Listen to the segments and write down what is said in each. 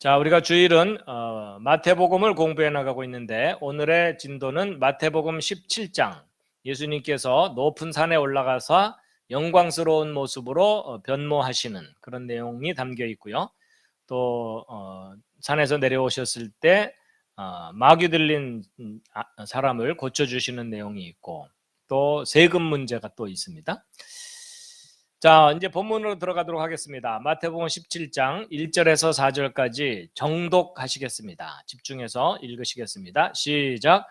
자, 우리가 주일은 마태복음을 공부해 나가고 있는데 오늘의 진도는 마태복음 17장. 예수님께서 높은 산에 올라가서 영광스러운 모습으로 변모하시는 그런 내용이 담겨 있고요. 또 산에서 내려오셨을 때 마귀 들린 사람을 고쳐주시는 내용이 있고 또 세금 문제가 또 있습니다. 자, 이제 본문으로 들어가도록 하겠습니다. 마태복음 17장 1절에서 4절까지 정독하시겠습니다. 집중해서 읽으시겠습니다. 시작.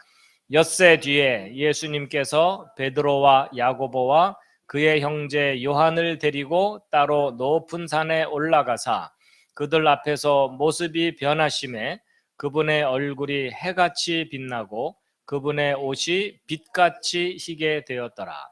엿새 뒤에 예수님께서 베드로와 야고보와 그의 형제 요한을 데리고 따로 높은 산에 올라가사 그들 앞에서 모습이 변하심에 그분의 얼굴이 해같이 빛나고 그분의 옷이 빛같이 희게 되었더라.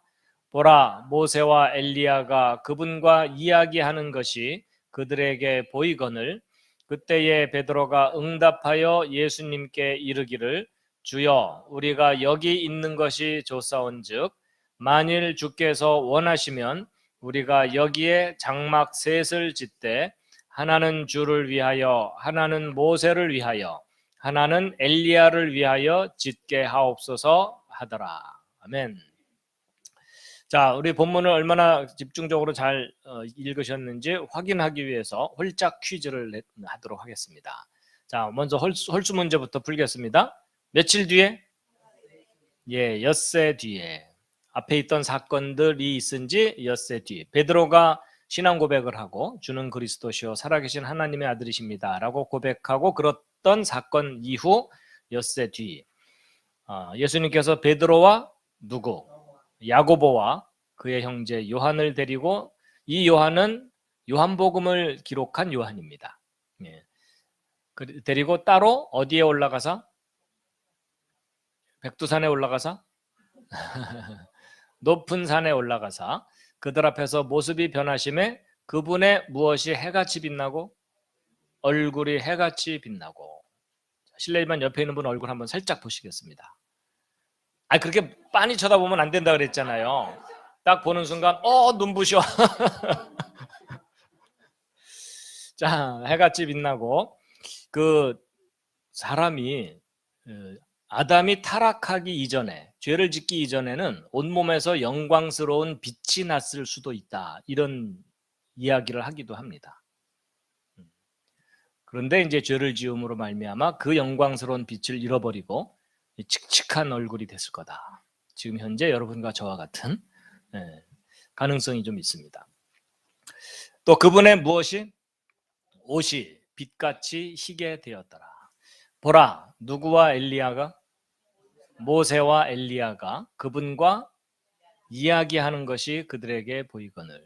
보라, 모세와 엘리야가 그분과 이야기하는 것이 그들에게 보이거늘 그때에 베드로가 응답하여 예수님께 이르기를 주여, 우리가 여기 있는 것이 좋사온즉 만일 주께서 원하시면 우리가 여기에 장막 셋을 짓되 하나는 주를 위하여 하나는 모세를 위하여 하나는 엘리야를 위하여 짓게 하옵소서 하더라. 아멘. 자, 우리 본문을 얼마나 집중적으로 잘 읽으셨는지 확인하기 위해서 홀짝 퀴즈를 하도록 하겠습니다. 자, 먼저 홀수 문제부터 풀겠습니다. 며칠 뒤에? 예, 엿새 뒤에. 앞에 있던 사건들이 있은 지 엿새 뒤. 베드로가 신앙 고백을 하고 주는 그리스도시요 살아계신 하나님의 아들이십니다 라고 고백하고 그랬던 사건 이후 엿새 뒤. 예수님께서 베드로와 누구? 야고보와 그의 형제 요한을 데리고, 이 요한은 요한복음을 기록한 요한입니다. 예. 데리고 따로 어디에 올라가서? 백두산에 올라가서 높은 산에 올라가서 그들 앞에서 모습이 변하심에 그분의 무엇이 해같이 빛나고? 얼굴이 해같이 빛나고. 실례지만 옆에 있는 분 얼굴 한번 살짝 보시겠습니다. 그렇게 빤히 쳐다보면 안 된다 그랬잖아요. 딱 보는 순간 눈부셔. 자, 해같이 빛나고. 그 사람이 아담이 타락하기 이전에, 죄를 짓기 이전에는 온몸에서 영광스러운 빛이 났을 수도 있다, 이런 이야기를 하기도 합니다. 그런데 이제 죄를 지음으로 말미암아 그 영광스러운 빛을 잃어버리고 칙칙한 얼굴이 됐을 거다. 지금 현재 여러분과 저와 같은 가능성이 좀 있습니다. 또 그분의 무엇이? 옷이 빛같이 희게 되었더라. 보라, 누구와 엘리야가? 모세와 엘리야가 그분과 이야기하는 것이 그들에게 보이거늘.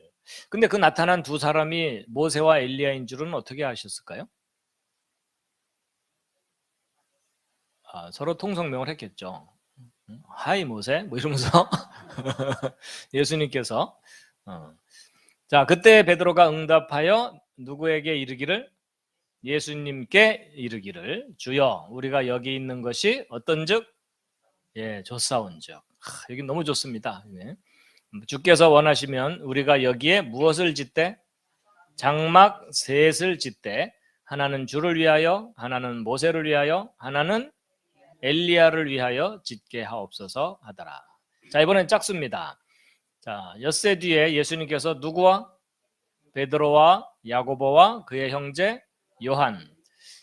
근데 그 나타난 두 사람이 모세와 엘리야인 줄은 어떻게 아셨을까요? 서로 통성명을 했겠죠. 하이 모세 뭐 이러면서 예수님께서 자, 그때 베드로가 응답하여 누구에게 이르기를? 예수님께 이르기를 주여, 우리가 여기 있는 것이 어떤즉? 예, 좋사온즉. 여기 너무 좋습니다. 네. 주께서 원하시면 우리가 여기에 무엇을 짓되? 장막 셋을 짓되 하나는 주를 위하여 하나는 모세를 위하여 하나는 엘리야를 위하여 짓게 하옵소서 하더라. 자, 이번엔 짝수입니다. 자, 엿새 뒤에 예수님께서 누구와? 베드로와 야고보와 그의 형제 요한.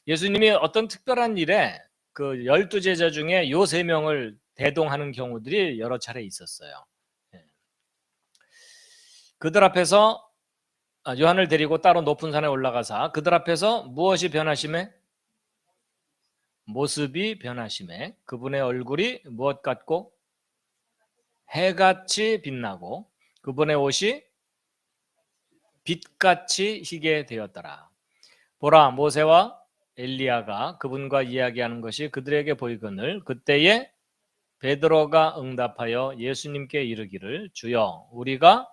예수님이 어떤 특별한 일에 그 12제자 중에 요 3명을 대동하는 경우들이 여러 차례 있었어요. 그들 앞에서 요한을 데리고 따로 높은 산에 올라가서 그들 앞에서 무엇이 변하심에? 모습이 변하심에 그분의 얼굴이 무엇 같고? 해같이 빛나고 그분의 옷이 빛같이 희게 되었더라. 보라, 모세와 엘리야가 그분과 이야기하는 것이 그들에게 보이거늘 그때에 베드로가 응답하여 예수님께 이르기를 주여, 우리가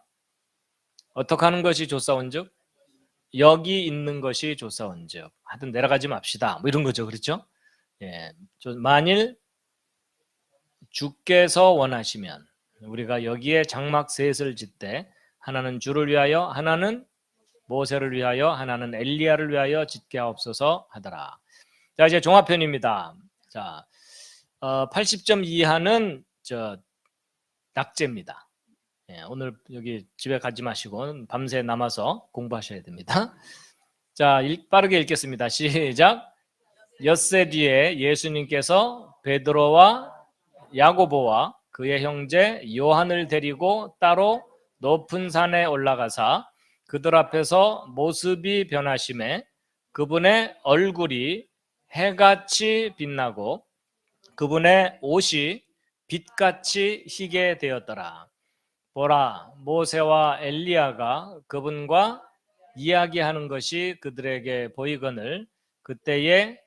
어떻게 하는 것이 좋사온즉? 여기 있는 것이 좋사온즉. 하여튼 내려가지 맙시다, 뭐 이런 거죠. 그렇죠? 예, 만일 주께서 원하시면 우리가 여기에 장막 셋을 짓되 하나는 주를 위하여 하나는 모세를 위하여 하나는 엘리야를 위하여 짓게 하옵소서 하더라. 자, 이제 종합편입니다. 자, 80점 이하는 낙제입니다. 예, 오늘 여기 집에 가지 마시고 밤새 남아서 공부하셔야 됩니다. 자, 빠르게 읽겠습니다. 시작. 엿새 뒤에 예수님께서 베드로와 야고보와 그의 형제 요한을 데리고 따로 높은 산에 올라가사 그들 앞에서 모습이 변하심에 그분의 얼굴이 해같이 빛나고 그분의 옷이 빛같이 희게 되었더라. 보라, 모세와 엘리야가 그분과 이야기하는 것이 그들에게 보이거늘 그때에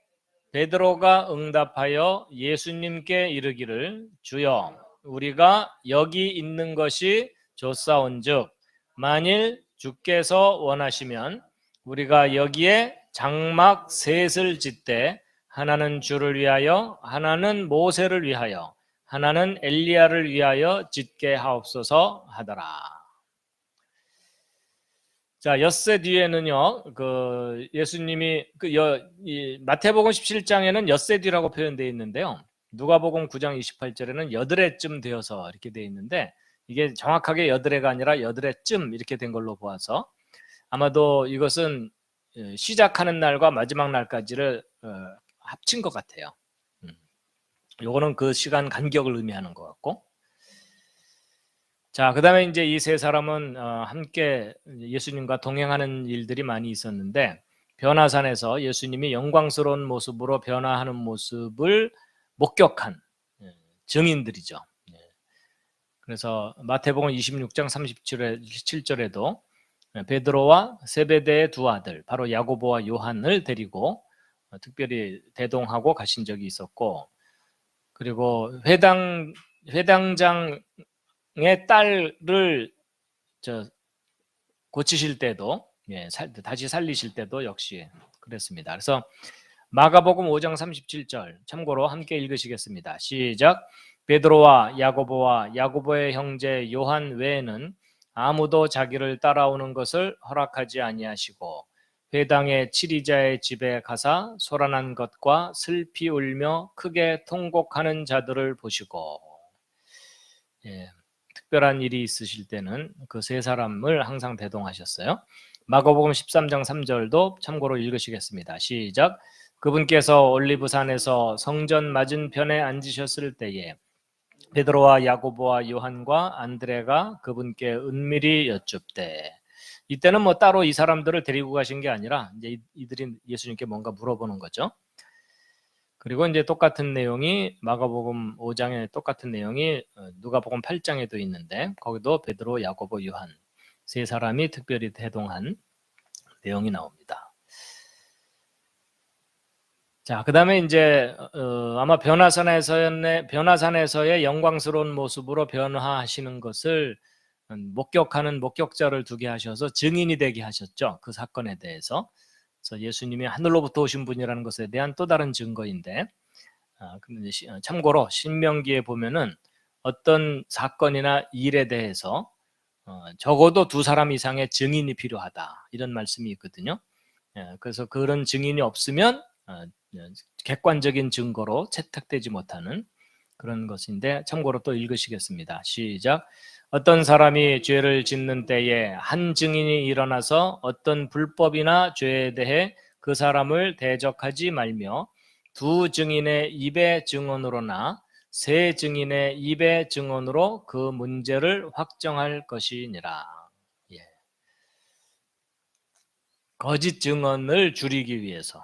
베드로가 응답하여 예수님께 이르기를 주여 우리가 여기 있는 것이 좋사온즉 만일 주께서 원하시면 우리가 여기에 장막 셋을 짓되 하나는 주를 위하여 하나는 모세를 위하여 하나는 엘리야를 위하여 짓게 하옵소서 하더라. 자, 엿새 뒤에는요, 예수님이 마태복음 17장에는 엿새 뒤라고 표현되어 있는데요. 누가복음 9장 28절에는 여드레쯤 되어서 이렇게 되어 있는데 이게 정확하게 여드레가 아니라 여드레쯤 이렇게 된 걸로 보아서 아마도 이것은 시작하는 날과 마지막 날까지를 합친 것 같아요. 요거는 그 시간 간격을 의미하는 것 같고. 자, 그 다음에 이제 이 세 사람은 함께 예수님과 동행하는 일들이 많이 있었는데 변화산에서 예수님이 영광스러운 모습으로 변화하는 모습을 목격한 증인들이죠. 그래서 마태복음 26장 37절에도 베드로와 세베대의 두 아들 바로 야고보와 요한을 데리고 특별히 대동하고 가신 적이 있었고 그리고 회당장의 딸을 고치실 때도 다시 살리실 때도 역시 그랬습니다. 그래서 마가복음 5장 37절 참고로 함께 읽으시겠습니다. 시작. 베드로와 야고보의 형제 요한 외에는 아무도 자기를 따라오는 것을 허락하지 아니하시고 회당의 치리자의 집에 가사 소란한 것과 슬피 울며 크게 통곡하는 자들을 보시고 특별한 일이 있으실 때는 그 세 사람을 항상 대동하셨어요. 마가복음 13장 3절도 참고로 읽으시겠습니다. 시작. 그분께서 올리브산에서 성전 맞은편에 앉으셨을 때에 베드로와 야고보와 요한과 안드레가 그분께 은밀히 여쭙되 이때는 뭐 따로 이 사람들을 데리고 가신 게 아니라 이제 이들이 예수님께 뭔가 물어보는 거죠. 그리고 이제 똑같은 내용이 마가복음 5장에 똑같은 내용이 누가복음 8장에도 있는데 거기도 베드로, 야고보, 요한 세 사람이 특별히 대동한 내용이 나옵니다. 자, 그다음에 이제 아마 변화산에서의 영광스러운 모습으로 변화하시는 것을 목격하는 목격자를 두게 하셔서 증인이 되게 하셨죠. 그 사건에 대해서. 그래서 예수님이 하늘로부터 오신 분이라는 것에 대한 또 다른 증거인데 근데 참고로 신명기에 보면은 어떤 사건이나 일에 대해서 적어도 두 사람 이상의 증인이 필요하다 이런 말씀이 있거든요. 그래서 그런 증인이 없으면 객관적인 증거로 채택되지 못하는 그런 것인데 참고로 또 읽으시겠습니다. 시작. 어떤 사람이 죄를 짓는 때에 한 증인이 일어나서 어떤 불법이나 죄에 대해 그 사람을 대적하지 말며 두 증인의 입의 증언으로나 세 증인의 입의 증언으로 그 문제를 확정할 것이니라. 거짓 증언을 줄이기 위해서.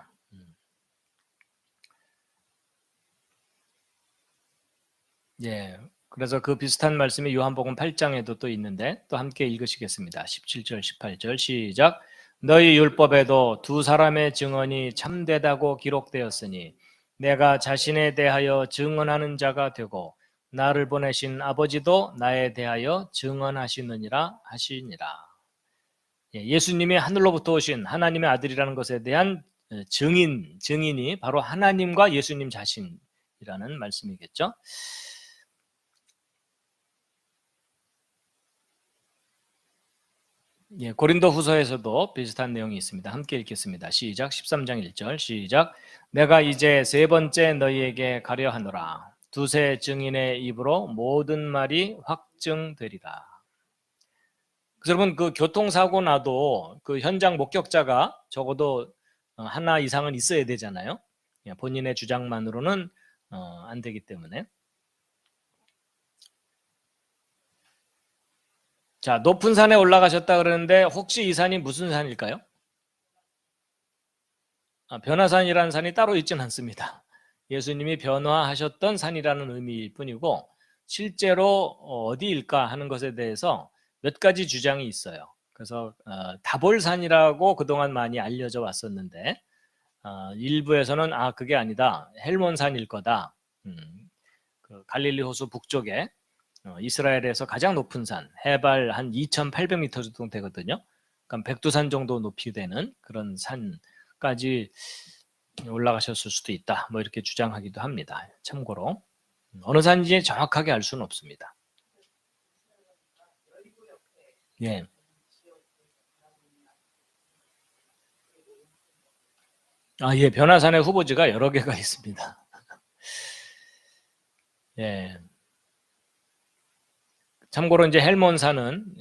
그래서 그 비슷한 말씀이 요한복음 8장에도 또 있는데 또 함께 읽으시겠습니다. 17절, 18절 시작. 너희 율법에도 두 사람의 증언이 참되다고 기록되었으니 내가 자신에 대하여 증언하는 자가 되고 나를 보내신 아버지도 나에 대하여 증언하시느니라 하시니라. 예수님이 하늘로부터 오신 하나님의 아들이라는 것에 대한 증인이 바로 하나님과 예수님 자신이라는 말씀이겠죠. 예, 고린도 후서에서도 비슷한 내용이 있습니다. 함께 읽겠습니다. 시작. 13장 1절 시작. 내가 이제 세 번째 너희에게 가려 하노라. 두세 증인의 입으로 모든 말이 확증되리라. 그래서 여러분, 그 교통사고 나도 그 현장 목격자가 적어도 하나 이상은 있어야 되잖아요. 예, 본인의 주장만으로는 안 되기 때문에. 자, 높은 산에 올라가셨다 그러는데 혹시 이 산이 무슨 산일까요? 변화산이라는 산이 따로 있지는 않습니다. 예수님이 변화하셨던 산이라는 의미일 뿐이고 실제로 어디일까 하는 것에 대해서 몇 가지 주장이 있어요. 그래서 다볼산이라고 그동안 많이 알려져 왔었는데 일부에서는 그게 아니다, 헬몬산일 거다. 그 갈릴리 호수 북쪽에 이스라엘에서 가장 높은 산, 해발 한 2,800m 정도 되거든요. 그러니까 백두산 정도 높이 되는 그런 산까지 올라가셨을 수도 있다. 뭐 이렇게 주장하기도 합니다. 참고로 어느 산인지 정확하게 알 수는 없습니다. 예. 예, 변화산의 후보지가 여러 개가 있습니다. 예. 참고로 이제 헬몬산은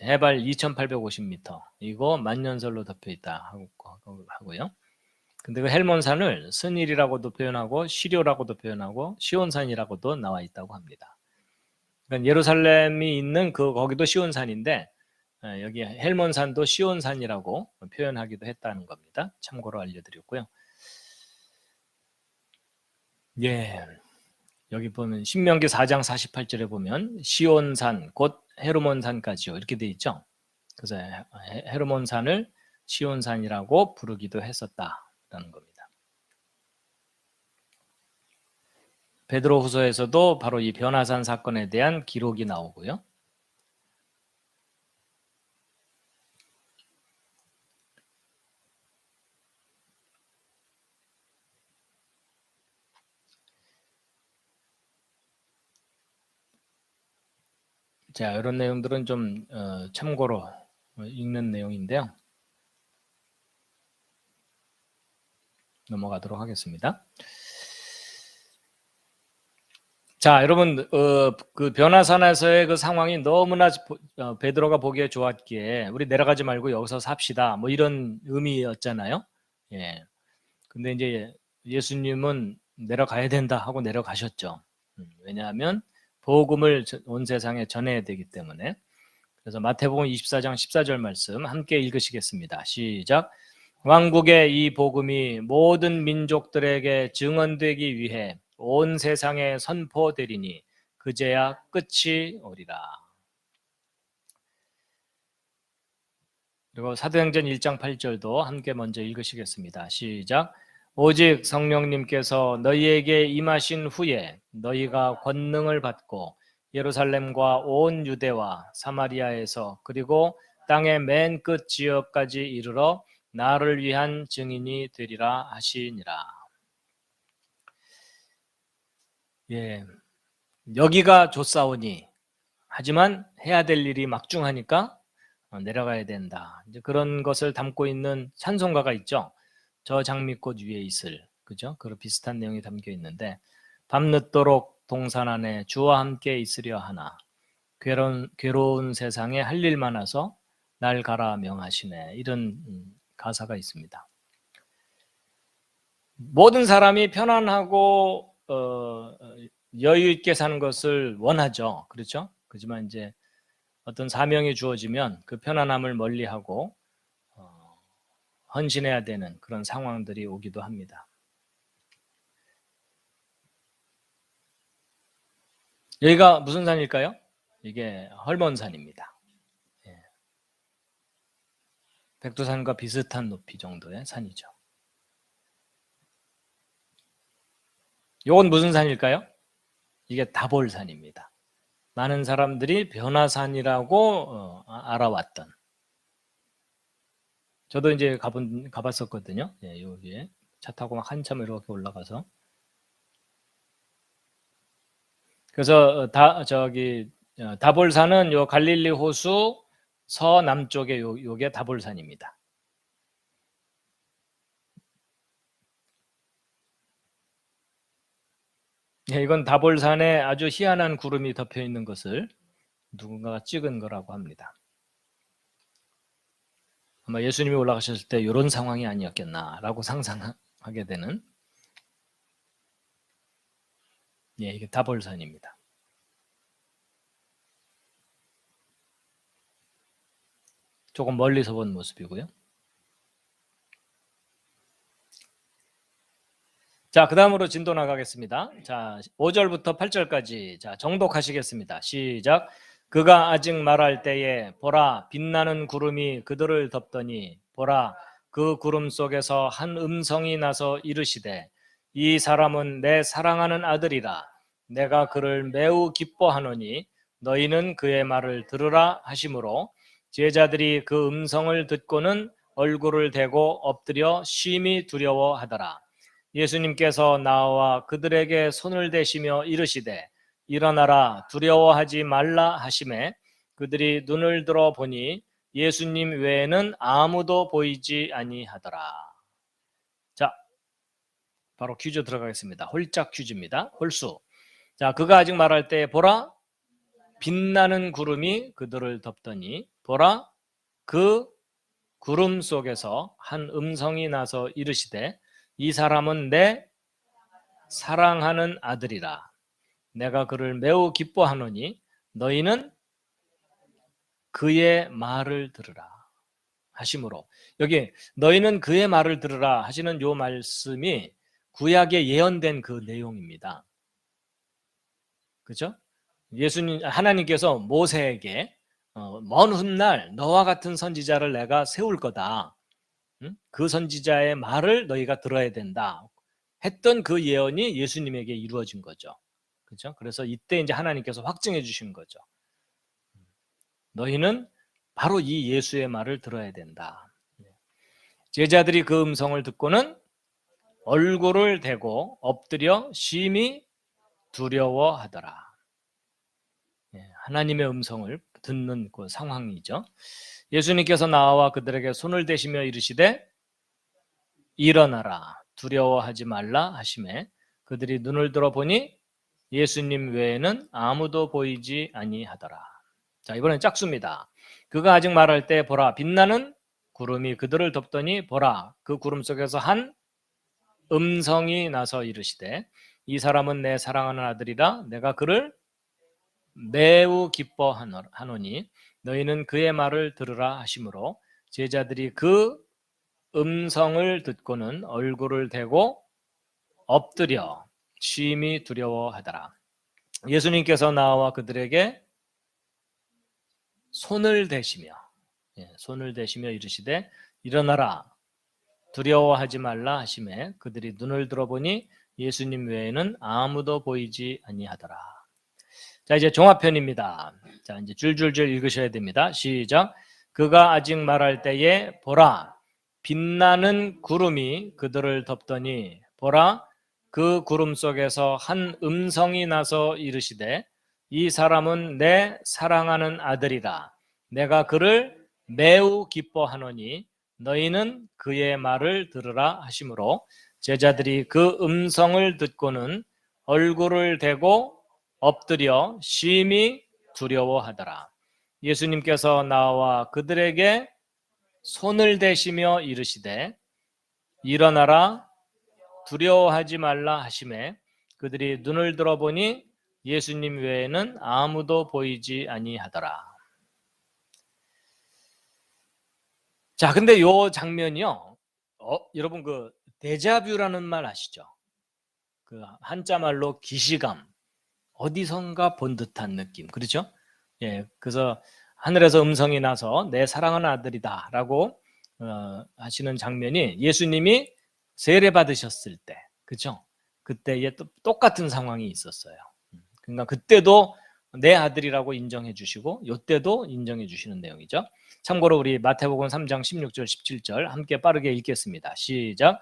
해발 2,850m, 이거 만년설로 덮여 있다 하고요. 근데 그 헬몬산을 스닐이라고도 표현하고 시료라고도 표현하고 시온산이라고도 나와 있다고 합니다. 그러니까 예루살렘이 있는 거기도 시온산인데 여기 헬몬산도 시온산이라고 표현하기도 했다는 겁니다. 참고로 알려드렸고요. 예, 여기 보면 신명기 4장 48절에 보면 시온산 곧 헤르몬산까지요 이렇게 돼 있죠. 그래서 헤르몬산을 시온산이라고 부르기도 했었다라는 겁니다. 베드로후서에서도 바로 이 변화산 사건에 대한 기록이 나오고요. 자, 이런 내용들은 좀 참고로 읽는 내용인데요. 넘어가도록 하겠습니다. 자, 여러분, 그 변화산에서의 그 상황이 너무나 베드로가 보기에 좋았기에 우리 내려가지 말고 여기서 삽시다, 뭐 이런 의미였잖아요. 예. 근데 이제 예수님은 내려가야 된다 하고 내려가셨죠. 왜냐하면 복음을 온 세상에 전해야 되기 때문에. 그래서 마태복음 24장 14절 말씀 함께 읽으시겠습니다. 시작. 왕국의 이 복음이 모든 민족들에게 증언되기 위해 온 세상에 선포되리니 그제야 끝이 오리라. 그리고 사도행전 1장 8절도 함께 먼저 읽으시겠습니다. 시작. 오직 성령님께서 너희에게 임하신 후에 너희가 권능을 받고 예루살렘과 온 유대와 사마리아에서 그리고 땅의 맨 끝 지역까지 이르러 나를 위한 증인이 되리라 하시니라. 예, 여기가 좋사오니 하지만 해야 될 일이 막중하니까 내려가야 된다. 이제 그런 것을 담고 있는 찬송가가 있죠. 저 장미꽃 위에 있을, 그죠? 그런 비슷한 내용이 담겨 있는데 밤늦도록 동산 안에 주와 함께 있으려 하나 괴로운 세상에 할 일 많아서 날 가라 명하시네. 이런 가사가 있습니다. 모든 사람이 편안하고 여유 있게 사는 것을 원하죠. 그렇죠? 그렇지만 이제 어떤 사명이 주어지면 그 편안함을 멀리하고 헌신해야 되는 그런 상황들이 오기도 합니다. 여기가 무슨 산일까요? 이게 헐몬산입니다. 예. 백두산과 비슷한 높이 정도의 산이죠. 이건 무슨 산일까요? 이게 다볼산입니다. 많은 사람들이 변화산이라고 알아왔던. 저도 이제 가봤었거든요. 예, 여기에 차 타고 막 한참 이렇게 올라가서. 그래서 다볼산은 요 갈릴리 호수 서남쪽에 요게 다볼산입니다. 예, 이건 다볼산에 아주 희한한 구름이 덮여 있는 것을 누군가가 찍은 거라고 합니다. 아마 예수님이 올라가셨을 때 이런 상황이 아니었겠나라고 상상하게 되는, 예, 이게 다볼산입니다. 조금 멀리서 본 모습이고요. 자, 그 다음으로 진도 나가겠습니다. 자, 5절부터 8절까지 자, 정독하시겠습니다. 시작. 그가 아직 말할 때에 보라, 빛나는 구름이 그들을 덮더니 보라, 그 구름 속에서 한 음성이 나서 이르시되 이 사람은 내 사랑하는 아들이라. 내가 그를 매우 기뻐하노니 너희는 그의 말을 들으라 하시므로 제자들이 그 음성을 듣고는 얼굴을 대고 엎드려 심히 두려워하더라. 예수님께서 나와 그들에게 손을 대시며 이르시되 일어나라 두려워하지 말라 하시매 그들이 눈을 들어 보니 예수님 외에는 아무도 보이지 아니하더라. 자, 바로 퀴즈 들어가겠습니다. 홀짝 퀴즈입니다. 홀수. 자, 그가 아직 말할 때 보라 빛나는 구름이 그들을 덮더니 보라 그 구름 속에서 한 음성이 나서 이르시되 이 사람은 내 사랑하는 아들이라. 내가 그를 매우 기뻐하노니 너희는 그의 말을 들으라 하심으로, 여기 너희는 그의 말을 들으라 하시는 요 말씀이 구약에 예언된 그 내용입니다. 그렇죠? 예수님 하나님께서 모세에게 먼 훗날 너와 같은 선지자를 내가 세울 거다. 그 선지자의 말을 너희가 들어야 된다 했던 그 예언이 예수님에게 이루어진 거죠. 그렇죠? 그래서 이때 이제 하나님께서 확증해 주신 거죠. 너희는 바로 이 예수의 말을 들어야 된다. 제자들이 그 음성을 듣고는 얼굴을 대고 엎드려 심히 두려워하더라. 하나님의 음성을 듣는 그 상황이죠. 예수님께서 나와 그들에게 손을 대시며 이르시되 일어나라 두려워하지 말라 하시매 그들이 눈을 들어 보니 예수님 외에는 아무도 보이지 아니하더라. 자, 이번엔 짝수입니다. 그가 아직 말할 때 보라 빛나는 구름이 그들을 덮더니 보라 그 구름 속에서 한 음성이 나서 이르시되 이 사람은 내 사랑하는 아들이라. 내가 그를 매우 기뻐하노니 너희는 그의 말을 들으라 하시므로 제자들이 그 음성을 듣고는 얼굴을 대고 엎드려 심히 두려워하더라. 예수님께서 나와 그들에게 손을 대시며 이르시되 일어나라 두려워하지 말라 하시매 그들이 눈을 들어보니 예수님 외에는 아무도 보이지 아니하더라. 자, 이제 종합편입니다. 자, 이제 줄줄줄 읽으셔야 됩니다. 시작. 그가 아직 말할 때에 보라 빛나는 구름이 그들을 덮더니 보라 그 구름 속에서 한 음성이 나서 이르시되 이 사람은 내 사랑하는 아들이라. 내가 그를 매우 기뻐하노니 너희는 그의 말을 들으라 하시므로 제자들이 그 음성을 듣고는 얼굴을 대고 엎드려 심히 두려워하더라. 예수님께서 나와 그들에게 손을 대시며 이르시되 일어나라 두려워하지 말라 하시매 그들이 눈을 들어보니 예수님 외에는 아무도 보이지 아니하더라. 자, 근데 요 장면이요. 여러분 그 데자뷰라는 말 아시죠? 그 한자 말로 기시감, 어디선가 본 듯한 느낌, 그렇죠? 예, 그래서 하늘에서 음성이 나서 내 사랑하는 아들이다라고 하시는 장면이 예수님이 세례 받으셨을 때, 그렇죠? 그때에 또 똑같은 상황이 있었어요. 그러니까 그때도 내 아들이라고 인정해 주시고 이때도 인정해 주시는 내용이죠. 참고로 우리 마태복음 3장 16절 17절 함께 빠르게 읽겠습니다. 시작.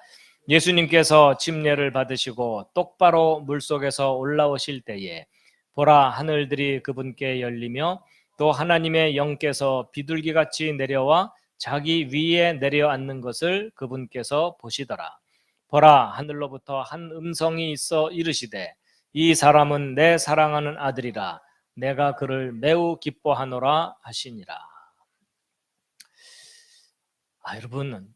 예수님께서 침례를 받으시고 똑바로 물속에서 올라오실 때에 보라 하늘들이 그분께 열리며 또 하나님의 영께서 비둘기같이 내려와 자기 위에 내려앉는 것을 그분께서 보시더라. 보라, 하늘로부터 한 음성이 있어 이르시되 이 사람은 내 사랑하는 아들이라 내가 그를 매우 기뻐하노라 하시니라. 여러분,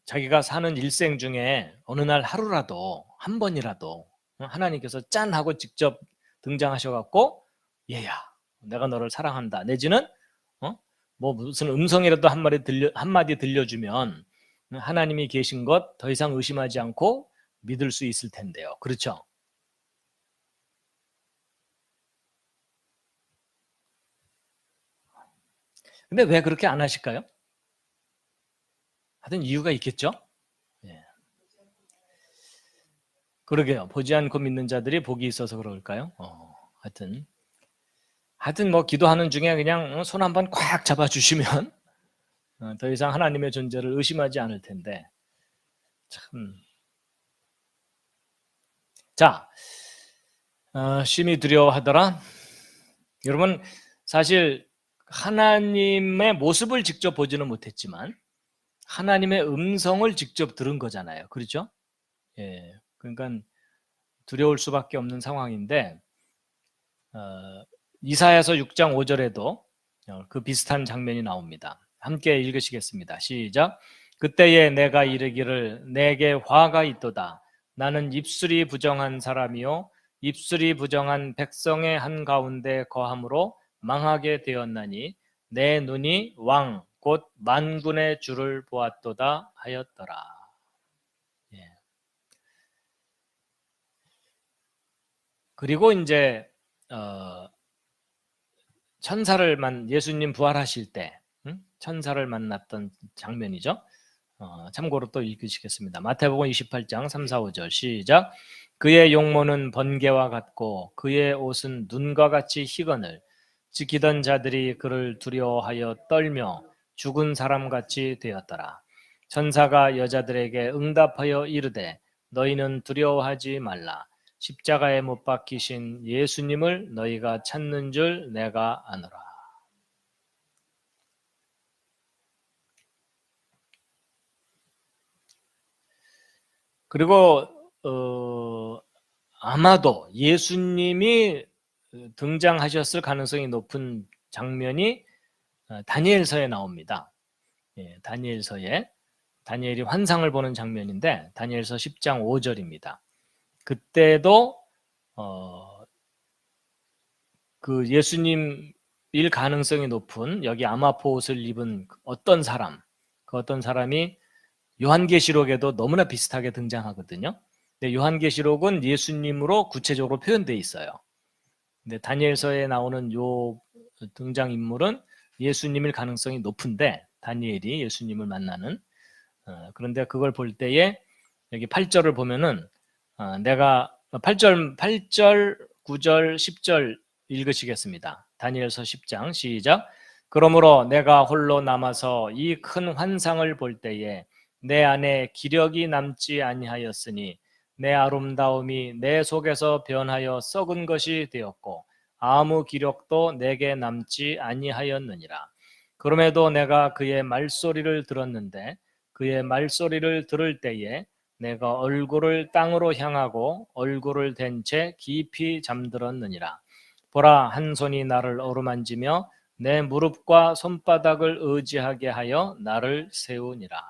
자기가 사는 일생 중에 어느 날 하루라도 한 번이라도 하나님께서 짠 하고 직접 등장하셔갖고 얘야, 내가 너를 사랑한다. 내지는 뭐 무슨 음성이라도 한마디 들려주면 하나님이 계신 것 더 이상 의심하지 않고 믿을 수 있을 텐데요. 그렇죠? 근데 왜 그렇게 안 하실까요? 하여튼 이유가 있겠죠? 예. 그러게요. 보지 않고 믿는 자들이 복이 있어서 그럴까요? 하여튼 뭐 기도하는 중에 그냥 손 한번 꽉 잡아주시면 더 이상 하나님의 존재를 의심하지 않을 텐데 참. 자, 심히 두려워하더라. 여러분, 사실 하나님의 모습을 직접 보지는 못했지만 하나님의 음성을 직접 들은 거잖아요. 그렇죠? 예, 그러니까 두려울 수밖에 없는 상황인데 이사야서 6장 5절에도 그 비슷한 장면이 나옵니다. 함께 읽으시겠습니다. 시작. 그때에 내가 이르기를 내게 화가 있도다. 나는 입술이 부정한 사람이요 입술이 부정한 백성의 한가운데 거함으로 망하게 되었나니 내 눈이 왕 곧 만군의 주를 보았도다 하였더라. 예. 그리고 이제 예수님 부활하실 때 천사를 만났던 장면이죠. 참고로 또 읽으시겠습니다. 마태복음 28장 3, 4, 5절 시작. 그의 용모는 번개와 같고 그의 옷은 눈과 같이 희거늘 지키던 자들이 그를 두려워하여 떨며 죽은 사람같이 되었더라. 천사가 여자들에게 응답하여 이르되 너희는 두려워하지 말라. 십자가에 못 박히신 예수님을 너희가 찾는 줄 내가 아노라. 그리고 아마도 예수님이 등장하셨을 가능성이 높은 장면이 다니엘서에 나옵니다. 예, 다니엘이 환상을 보는 장면인데 다니엘서 10장 5절입니다. 그때도 그 예수님일 가능성이 높은 여기 아마포 옷을 입은 어떤 사람이 요한계시록에도 너무나 비슷하게 등장하거든요. 근데 요한계시록은 예수님으로 구체적으로 표현되어 있어요. 근데 다니엘서에 나오는 요 등장인물은 예수님일 가능성이 높은데 다니엘이 예수님을 만나는 그런데 그걸 볼 때에 여기 8절을 보면은 내가 8절, 9절, 10절 읽으시겠습니다. 다니엘서 10장 시작. 그러므로 내가 홀로 남아서 이 큰 환상을 볼 때에 내 안에 기력이 남지 아니하였으니 내 아름다움이 내 속에서 변하여 썩은 것이 되었고 아무 기력도 내게 남지 아니하였느니라. 그럼에도 내가 그의 말소리를 들었는데 그의 말소리를 들을 때에 내가 얼굴을 땅으로 향하고 얼굴을 댄 채 깊이 잠들었느니라. 보라, 한 손이 나를 어루만지며 내 무릎과 손바닥을 의지하게 하여 나를 세우니라.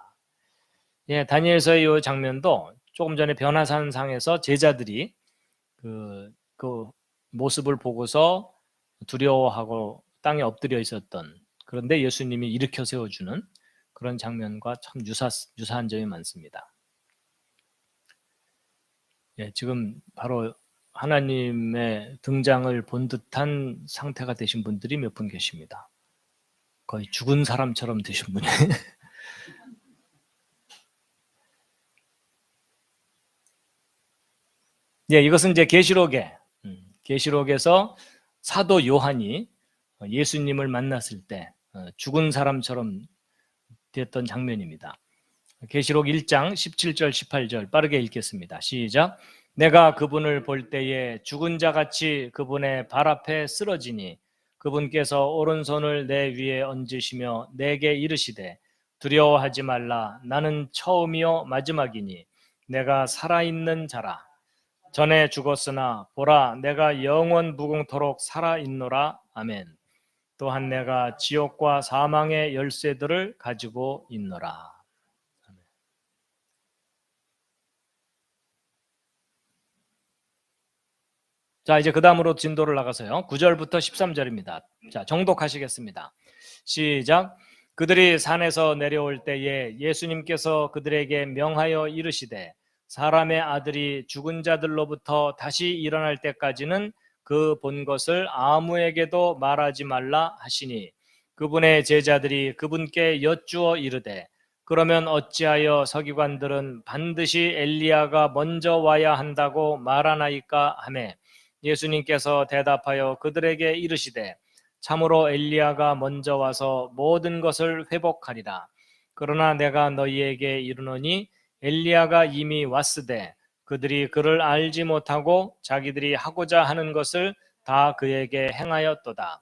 예, 다니엘서의 이 장면도 조금 전에 변화산상에서 제자들이 그 모습을 보고서 두려워하고 땅에 엎드려 있었던, 그런데 예수님이 일으켜 세워주는 그런 장면과 참 유사한 점이 많습니다. 예, 지금 바로 하나님의 등장을 본 듯한 상태가 되신 분들이 몇 분 계십니다. 거의 죽은 사람처럼 되신 분이. 예, 이것은 이제 계시록에서 사도 요한이 예수님을 만났을 때 죽은 사람처럼 됐던 장면입니다. 계시록 1장 17절 18절 빠르게 읽겠습니다. 시작. 내가 그분을 볼 때에 죽은 자같이 그분의 발 앞에 쓰러지니 그분께서 오른손을 내 위에 얹으시며 내게 이르시되 두려워하지 말라. 나는 처음이요 마지막이니 내가 살아있는 자라. 전에 죽었으나 보라 내가 영원 무궁토록 살아있노라. 아멘. 또한 내가 지옥과 사망의 열쇠들을 가지고 있노라. 자, 이제 그 다음으로 진도를 나가서요. 9절부터 13절입니다. 자, 정독하시겠습니다. 시작. 그들이 산에서 내려올 때에 예수님께서 그들에게 명하여 이르시되 사람의 아들이 죽은 자들로부터 다시 일어날 때까지는 그 본 것을 아무에게도 말하지 말라 하시니 그분의 제자들이 그분께 여쭈어 이르되 그러면 어찌하여 서기관들은 반드시 엘리야가 먼저 와야 한다고 말하나이까 하매 예수님께서 대답하여 그들에게 이르시되 참으로 엘리야가 먼저 와서 모든 것을 회복하리라. 그러나 내가 너희에게 이르노니 엘리야가 이미 왔으되 그들이 그를 알지 못하고 자기들이 하고자 하는 것을 다 그에게 행하였도다.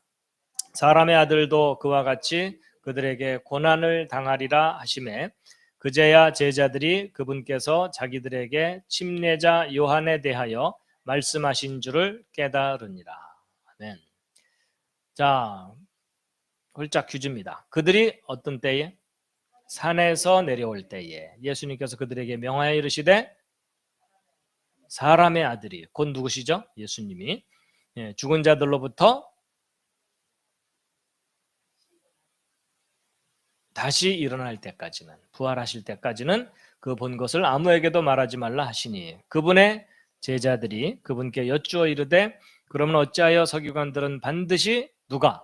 사람의 아들도 그와 같이 그들에게 고난을 당하리라 하시매 그제야 제자들이 그분께서 자기들에게 침례자 요한에 대하여 말씀하신 줄을 깨달으니라. 아멘. 자, 홀짝 퀴즈입니다. 그들이 어떤 때에? 산에서 내려올 때에 예수님께서 그들에게 명하여 이르시되 사람의 아들이 곧 누구시죠? 예수님이 죽은 자들로부터 다시 일어날 때까지는 부활하실 때까지는 그 본 것을 아무에게도 말하지 말라 하시니 그분의 제자들이 그분께 여쭈어 이르되 그러면 어찌하여 서기관들은 반드시 누가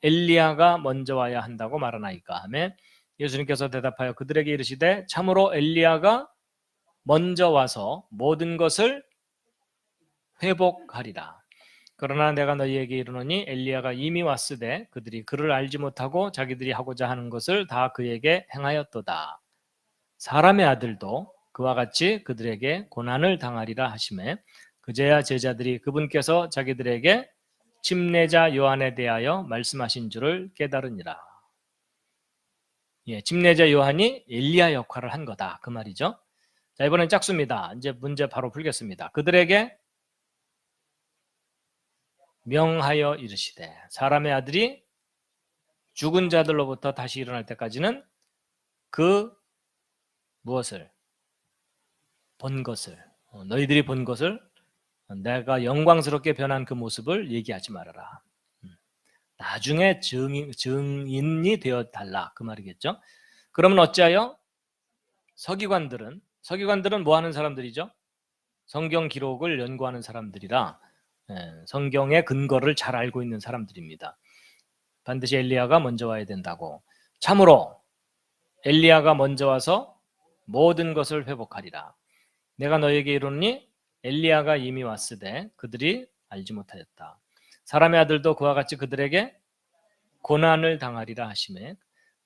엘리야가 먼저 와야 한다고 말하나이까 하매 예수님께서 대답하여 그들에게 이르시되 참으로 엘리야가 먼저 와서 모든 것을 회복하리라. 그러나 내가 너희에게 이르노니 엘리야가 이미 왔으되 그들이 그를 알지 못하고 자기들이 하고자 하는 것을 다 그에게 행하였도다. 사람의 아들도 그와 같이 그들에게 고난을 당하리라 하시매 그제야 제자들이 그분께서 자기들에게 침례자 요한에 대하여 말씀하신 줄을 깨달으니라. 침례자 요한이 엘리야 역할을 한 거다 그 말이죠. 자, 이번엔 짝수입니다. 이제 문제 바로 풀겠습니다. 그들에게 명하여 이르시되 사람의 아들이 죽은 자들로부터 다시 일어날 때까지는 그 무엇을? 본 것을 너희들이 본 것을 내가 영광스럽게 변한 그 모습을 얘기하지 말아라. 나중에 증인이 되어 달라 그 말이겠죠. 그러면 어찌하여 서기관들은 뭐 하는 사람들이죠? 성경 기록을 연구하는 사람들이라 성경의 근거를 잘 알고 있는 사람들입니다. 반드시 엘리야가 먼저 와야 된다고. 참으로 엘리야가 먼저 와서 모든 것을 회복하리라. 내가 너에게 이르노니 엘리야가 이미 왔으되 그들이 알지 못하였다. 사람의 아들도 그와 같이 그들에게 고난을 당하리라 하시매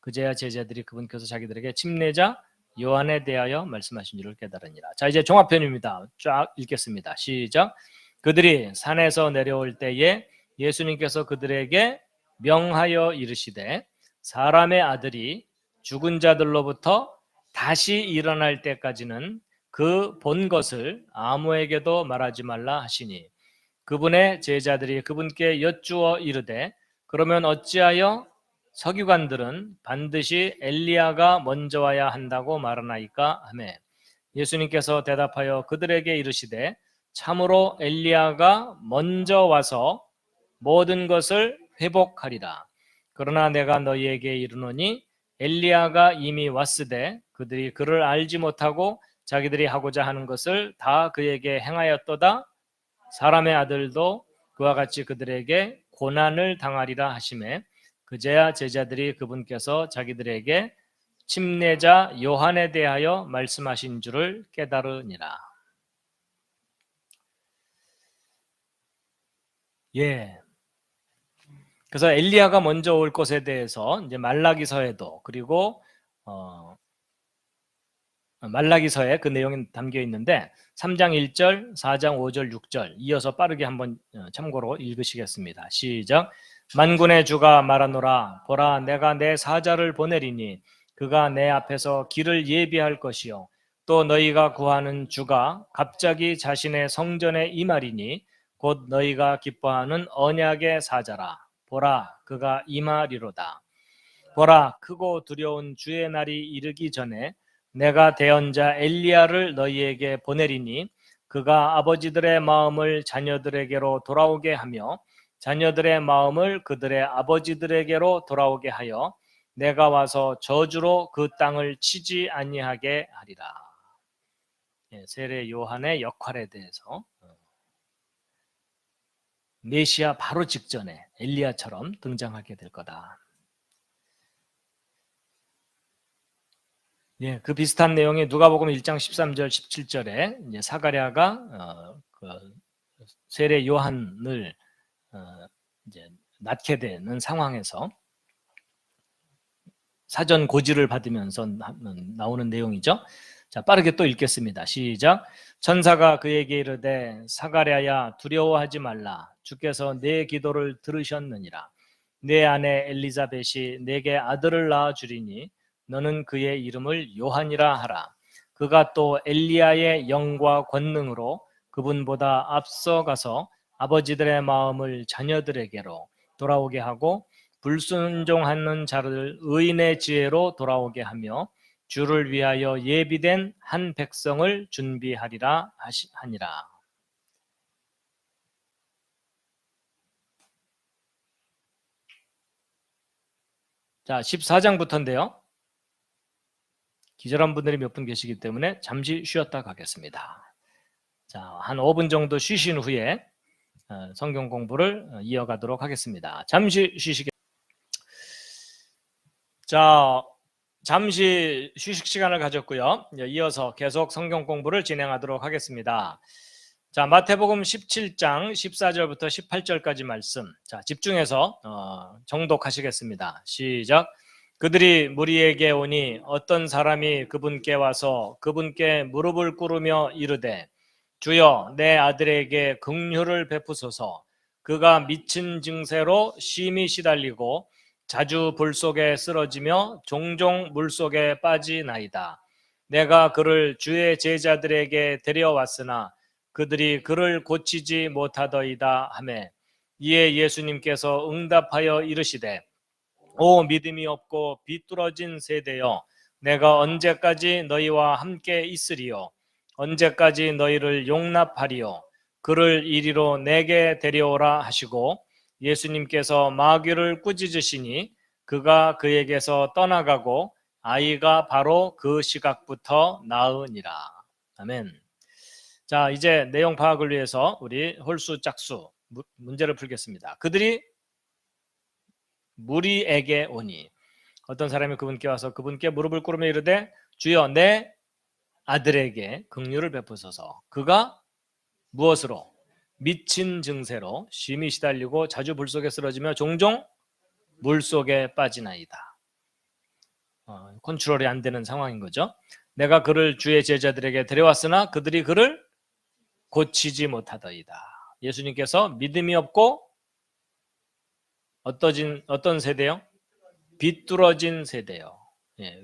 그제야 제자들이 그분께서 자기들에게 침례자 요한에 대하여 말씀하신 줄을 깨달으니라. 자, 이제 종합편입니다. 쫙 읽겠습니다. 시작. 그들이 산에서 내려올 때에 예수님께서 그들에게 명하여 이르시되 사람의 아들이 죽은 자들로부터 다시 일어날 때까지는 그 본 것을 아무에게도 말하지 말라 하시니 그분의 제자들이 그분께 여쭈어 이르되 그러면 어찌하여 서기관들은 반드시 엘리야가 먼저 와야 한다고 말하나이까 하매 예수님께서 대답하여 그들에게 이르시되 참으로 엘리야가 먼저 와서 모든 것을 회복하리라. 그러나 내가 너희에게 이르노니 엘리야가 이미 왔으되 그들이 그를 알지 못하고 자기들이 하고자 하는 것을 다 그에게 행하였도다. 사람의 아들도 그와 같이 그들에게 고난을 당하리라 하시매 그제야 제자들이 그분께서 자기들에게 침례자 요한에 대하여 말씀하신 줄을 깨달으니라. 그래서 엘리야가 먼저 올 것에 대해서 이제 말라기서에도 그리고 말라기서에 그 내용이 담겨 있는데 3장 1절, 4장 5절, 6절 이어서 빠르게 한번 참고로 읽으시겠습니다. 시작. 만군의 주가 말하노라. 보라, 내가 내 사자를 보내리니 그가 내 앞에서 길을 예비할 것이요 또 너희가 구하는 주가 갑자기 자신의 성전에 임하리니 곧 너희가 기뻐하는 언약의 사자라. 보라, 그가 임하리로다. 보라, 크고 두려운 주의 날이 이르기 전에 내가 대언자 엘리야를 너희에게 보내리니 그가 아버지들의 마음을 자녀들에게로 돌아오게 하며 자녀들의 마음을 그들의 아버지들에게로 돌아오게 하여 내가 와서 저주로 그 땅을 치지 아니하게 하리라. 세례 요한의 역할에 대해서 메시아 바로 직전에 엘리야처럼 등장하게 될 거다. 그 비슷한 내용이 누가복음 1장 13절 17절에 이제 사가랴가 그 세례 요한을 이제 낳게 되는 상황에서 사전 고지를 받으면서 나오는 내용이죠. 자, 빠르게 또 읽겠습니다. 시작. 천사가 그에게 이르되 사가랴야 두려워하지 말라. 주께서 내 기도를 들으셨느니라. 내 아내 엘리자벳이 내게 아들을 낳아 주리니 너는 그의 이름을 요한이라 하라. 그가 또 엘리야의 영과 권능으로 그분보다 앞서가서 아버지들의 마음을 자녀들에게로 돌아오게 하고 불순종하는 자를 의인의 지혜로 돌아오게 하며 주를 위하여 예비된 한 백성을 준비하리라 하니라. 자, 14장부터인데요. 기절한 분들이 몇 분 계시기 때문에 잠시 쉬었다 가겠습니다. 자, 한 5분 정도 쉬신 후에 성경 공부를 이어가도록 하겠습니다. 잠시 쉬시겠습니다. 자, 잠시 휴식 시간을 가졌고요. 이어서 계속 성경 공부를 진행하도록 하겠습니다. 자, 마태복음 17장 14절부터 18절까지 말씀. 자, 집중해서 정독하시겠습니다. 시작. 그들이 무리에게 오니 어떤 사람이 그분께 와서 그분께 무릎을 꿇으며 이르되 주여 내 아들에게 긍휼을 베푸소서. 그가 미친 증세로 심히 시달리고 자주 불 속에 쓰러지며 종종 물 속에 빠지나이다. 내가 그를 주의 제자들에게 데려왔으나 그들이 그를 고치지 못하더이다 하매 이에 예수님께서 응답하여 이르시되 오 믿음이 없고 비뚤어진 세대여 내가 언제까지 너희와 함께 있으리요 언제까지 너희를 용납하리요 그를 이리로 내게 데려오라 하시고 예수님께서 마귀를 꾸짖으시니 그가 그에게서 떠나가고 아이가 바로 그 시각부터 나으니라. 아멘. 자, 이제 내용 파악을 위해서 우리 홀수 짝수 문제를 풀겠습니다. 그들이 무리에게 오니 어떤 사람이 그분께 와서 그분께 무릎을 꿇으며 이르되 주여 내 아들에게 긍휼을 베푸소서. 그가 무엇으로? 미친 증세로 심히 시달리고 자주 불 속에 쓰러지며 종종 물 속에 빠지나이다. 컨트롤이 안 되는 상황인 거죠. 내가 그를 주의 제자들에게 데려왔으나 그들이 그를 고치지 못하더이다. 예수님께서 믿음이 없고 어떤 세대요? 비뚤어진 세대요.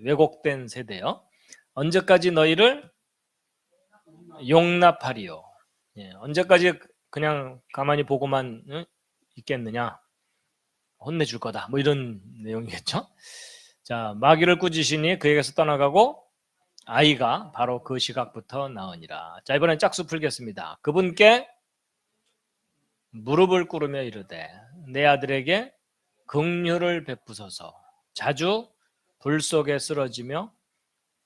왜곡된 세대요. 언제까지 너희를 용납하리요? 언제까지 그냥 가만히 보고만 있겠느냐? 혼내줄 거다. 뭐 이런 내용이겠죠. 자, 마귀를 꾸짖으시니 그에게서 떠나가고 아이가 바로 그 시각부터 나으니라. 자, 이번엔 짝수 풀겠습니다. 그분께 무릎을 꿇으며 이르되 내 아들에게 긍휼을 베푸소서. 자주 불 속에 쓰러지며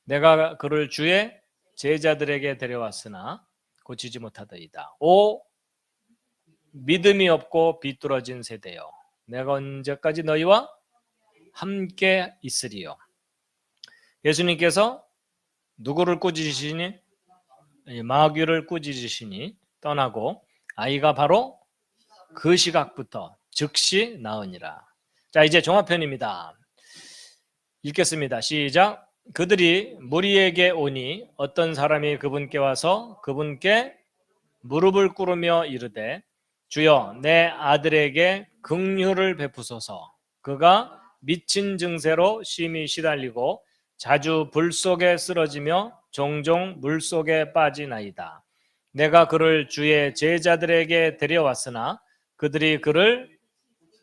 내가 그를 주의 제자들에게 데려왔으나 고치지 못하더이다. 오 믿음이 없고 비뚤어진 세대여 내가 언제까지 너희와 함께 있으리요. 예수님께서 누구를 꾸짖으시니? 마귀를 꾸짖으시니 떠나고 아이가 바로 그 시각부터 즉시 나으니라. 자, 이제 종합편입니다. 읽겠습니다. 시작. 그들이 무리에게 오니 어떤 사람이 그분께 와서 그분께 무릎을 꿇으며 이르되 주여 내 아들에게 긍휼을 베푸소서. 그가 미친 증세로 심히 시달리고 자주 불 속에 쓰러지며 종종 물 속에 빠지나이다. 내가 그를 주의 제자들에게 데려왔으나 그들이 그를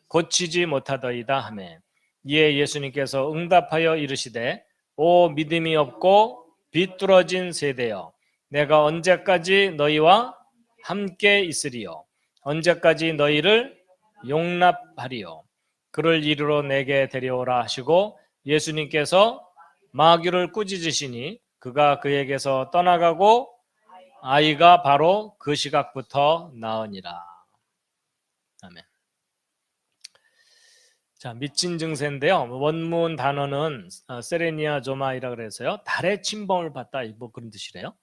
고치지 못하더이다 하매 이에 예수님께서 응답하여 이르시되 오 믿음이 없고 비뚤어진 세대여 내가 언제까지 너희와 함께 있으리요 언제까지 너희를 용납하리요 그를 이리로 내게 데려오라 하시고 예수님께서 마귀를 꾸짖으시니 그가 그에게서 떠나가고 아이가 바로 그 시각부터 나으니라. 아멘. 자, 미친 증세인데요. 원문 단어는 세레니아 조마이라 그래서요. 달의 침범을 받다 뭐 그런 뜻이래요.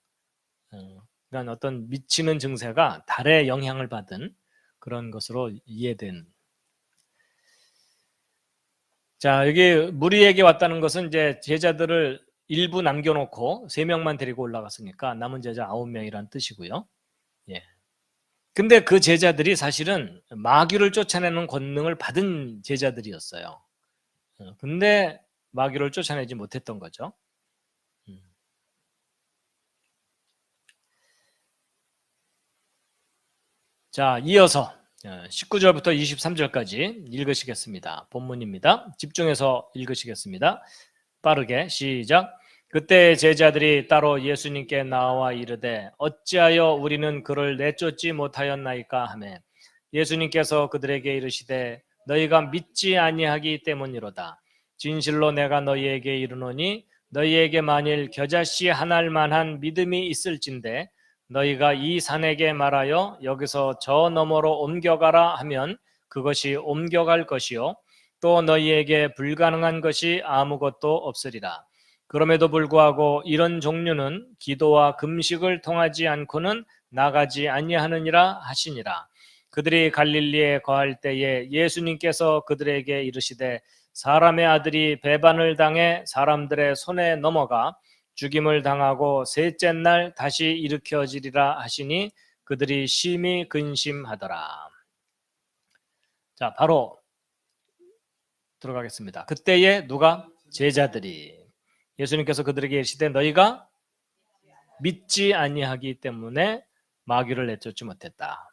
그러니까 어떤 미치는 증세가 달의 영향을 받은 그런 것으로 이해된. 자, 여기 무리에게 왔다는 것은 이제 제자들을 일부 남겨놓고 3명만 데리고 올라갔으니까 남은 제자 9명이란 뜻이고요. 예. 근데 그 제자들이 사실은 마귀를 쫓아내는 권능을 받은 제자들이었어요. 근데 마귀를 쫓아내지 못했던 거죠. 자, 이어서 19절부터 23절까지 읽으시겠습니다. 본문입니다. 집중해서 읽으시겠습니다. 빠르게 시작. 그때 제자들이 따로 예수님께 나와 이르되 어찌하여 우리는 그를 내쫓지 못하였나이까 하매 예수님께서 그들에게 이르시되 너희가 믿지 아니하기 때문이로다. 진실로 내가 너희에게 이르노니 너희에게 만일 겨자씨 한 알만한 믿음이 있을진데 너희가 이 산에게 말하여 여기서 저 너머로 옮겨가라 하면 그것이 옮겨갈 것이요 또 너희에게 불가능한 것이 아무것도 없으리라. 그럼에도 불구하고 이런 종류는 기도와 금식을 통하지 않고는 나가지 아니하느니라 하시니라. 그들이 갈릴리에 거할 때에 예수님께서 그들에게 이르시되 사람의 아들이 배반을 당해 사람들의 손에 넘어가 죽임을 당하고 셋째 날 다시 일으켜지리라 하시니 그들이 심히 근심하더라. 자, 바로 들어가겠습니다. 그때에 누가? 제자들이. 예수님께서 그들에게 이르시되 너희가 믿지 아니하기 때문에 마귀를 내쫓지 못했다.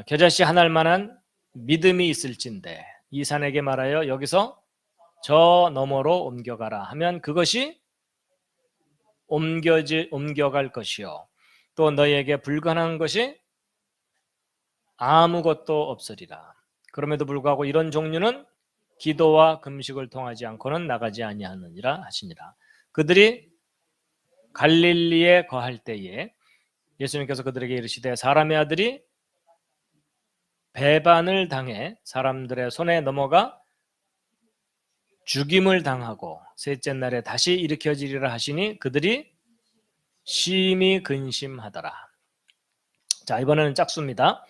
겨자씨 한 알만한 믿음이 있을진데 이 산에게 말하여 여기서 저 너머로 옮겨가라 하면 그것이 옮겨갈 것이요 또 너희에게 불가능한 것이 아무것도 없으리라. 그럼에도 불구하고 이런 종류는 기도와 금식을 통하지 않고는 나가지 아니하느니라 하시니라. 그들이 갈릴리에 거할 때에 예수님께서 그들에게 이르시되 사람의 아들이 배반을 당해 사람들의 손에 넘어가 죽임을 당하고 셋째 날에 다시 일으켜지리라 하시니 그들이 심히 근심하더라. 자, 이번에는 짝수입니다.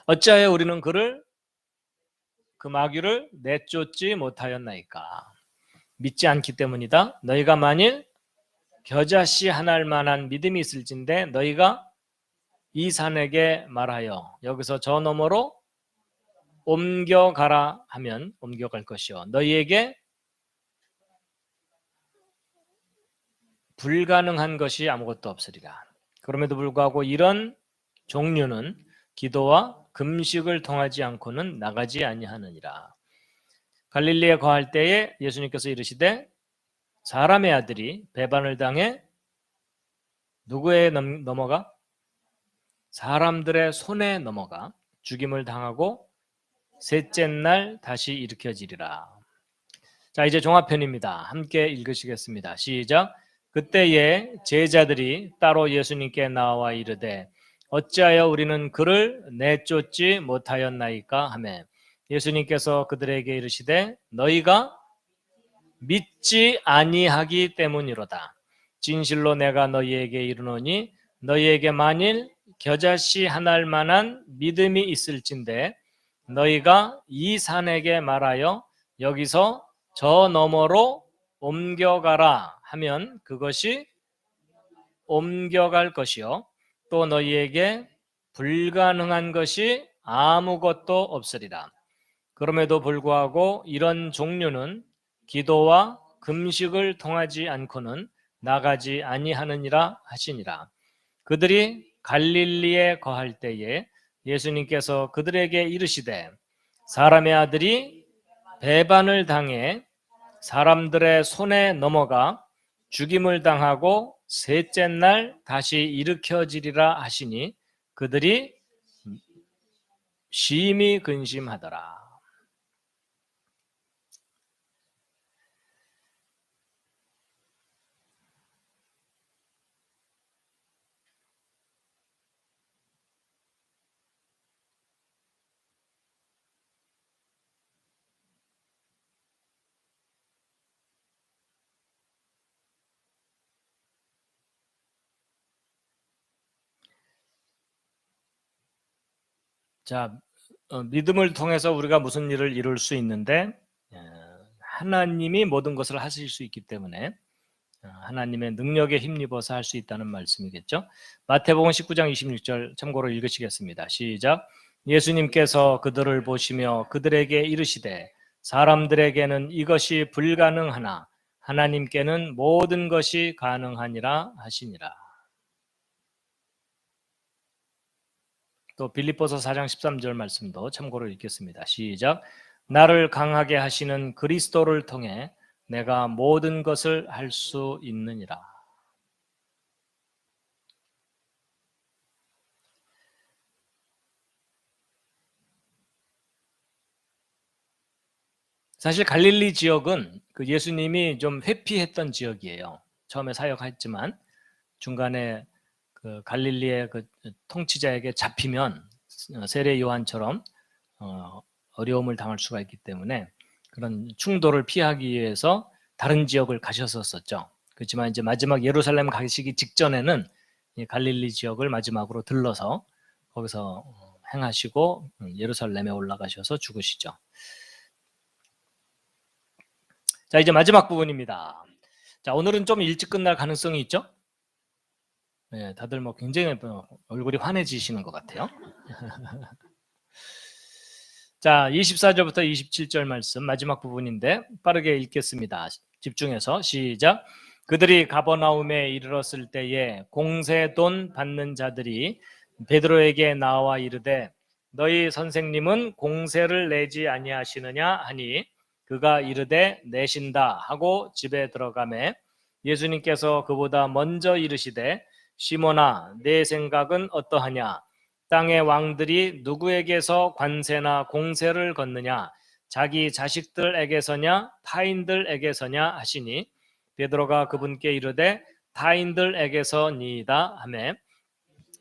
어찌하여 우리는 그 마귀를 내쫓지 못하였나이까? 믿지 않기 때문이다. 너희가 만일 겨자씨 한 알만한 믿음이 있을진데 너희가 이 산에게 말하여 여기서 저 너머로 옮겨가라 하면 옮겨갈 것이요 너희에게 불가능한 것이 아무것도 없으리라. 그럼에도 불구하고 이런 종류는 기도와 금식을 통하지 않고는 나가지 아니하느니라. 갈릴리에 거할 때에 예수님께서 이르시되 사람의 아들이 배반을 당해 누구에 넘어가? 사람들의 손에 넘어가 죽임을 당하고 셋째 날 다시 일으켜지리라. 자, 이제 종합편입니다. 함께 읽으시겠습니다. 시작. 그때에 제자들이 따로 예수님께 나와 이르되 어찌하여 우리는 그를 내쫓지 못하였나이까 하매 예수님께서 그들에게 이르시되 너희가 믿지 아니하기 때문이로다. 진실로 내가 너희에게 이르노니 너희에게 만일 겨자씨 한 알만한 믿음이 있을진데 너희가 이 산에게 말하여 여기서 저 너머로 옮겨가라 하면 그것이 옮겨갈 것이요 또 너희에게 불가능한 것이 아무것도 없으리라. 그럼에도 불구하고 이런 종류는 기도와 금식을 통하지 않고는 나가지 아니하느니라 하시니라. 그들이 갈릴리에 거할 때에 예수님께서 그들에게 이르시되 사람의 아들이 배반을 당해 사람들의 손에 넘어가 죽임을 당하고 셋째 날 다시 일으켜지리라 하시니 그들이 심히 근심하더라. 자, 믿음을 통해서 우리가 무슨 일을 이룰 수 있는데 하나님이 모든 것을 하실 수 있기 때문에 하나님의 능력에 힘입어서 할 수 있다는 말씀이겠죠. 마태복음 19장 26절 참고로 읽으시겠습니다. 시작. 예수님께서 그들을 보시며 그들에게 이르시되 사람들에게는 이것이 불가능하나 하나님께는 모든 것이 가능하니라 하시니라. 또 빌립보서 4장 13절 말씀도 참고로 읽겠습니다. 시작. 나를 강하게 하시는 그리스도를 통해 내가 모든 것을 할 수 있느니라. 사실 갈릴리 지역은 그 예수님이 좀 회피했던 지역이에요. 처음에 사역했지만 중간에 그 갈릴리의 그 통치자에게 잡히면 세례 요한처럼 어려움을 당할 수가 있기 때문에 그런 충돌을 피하기 위해서 다른 지역을 가셨었죠. 그렇지만 이제 마지막 예루살렘 가시기 직전에는 이 갈릴리 지역을 마지막으로 들러서 거기서 행하시고 예루살렘에 올라가셔서 죽으시죠. 자, 이제 마지막 부분입니다. 자, 오늘은 좀 일찍 끝날 가능성이 있죠? 네, 다들 뭐 굉장히 얼굴이 환해지시는 것 같아요. 자, 24절부터 27절 말씀 마지막 부분인데 빠르게 읽겠습니다. 집중해서 시작. 그들이 가버나움에 이르렀을 때에 공세 돈 받는 자들이 베드로에게 나와 이르되 너희 선생님은 공세를 내지 아니하시느냐 하니 그가 이르되 내신다 하고 집에 들어가매 예수님께서 그보다 먼저 이르시되 시몬아 내 생각은 어떠하냐 땅의 왕들이 누구에게서 관세나 공세를 걷느냐 자기 자식들에게서냐 타인들에게서냐 하시니 베드로가 그분께 이르되 타인들에게서니이다 하매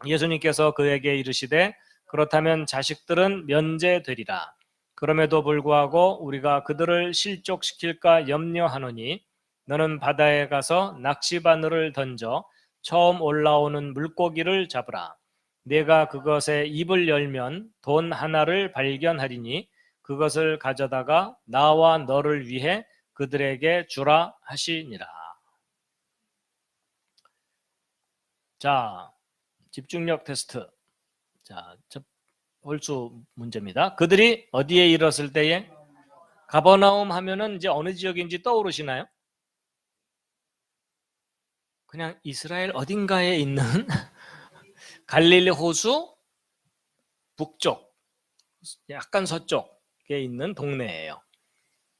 예수님께서 그에게 이르시되 그렇다면 자식들은 면제되리라. 그럼에도 불구하고 우리가 그들을 실족시킬까 염려하노니 너는 바다에 가서 낚시바늘을 던져 처음 올라오는 물고기를 잡으라. 내가 그것에 입을 열면 돈 하나를 발견하리니 그것을 가져다가 나와 너를 위해 그들에게 주라 하시니라. 자, 집중력 테스트. 자, 홀수 문제입니다. 그들이 어디에 이르렀을 때에 가버나움 하면은 이제 어느 지역인지 떠오르시나요? 그냥 이스라엘 어딘가에 있는 갈릴리 호수 북쪽, 약간 서쪽에 있는 동네예요.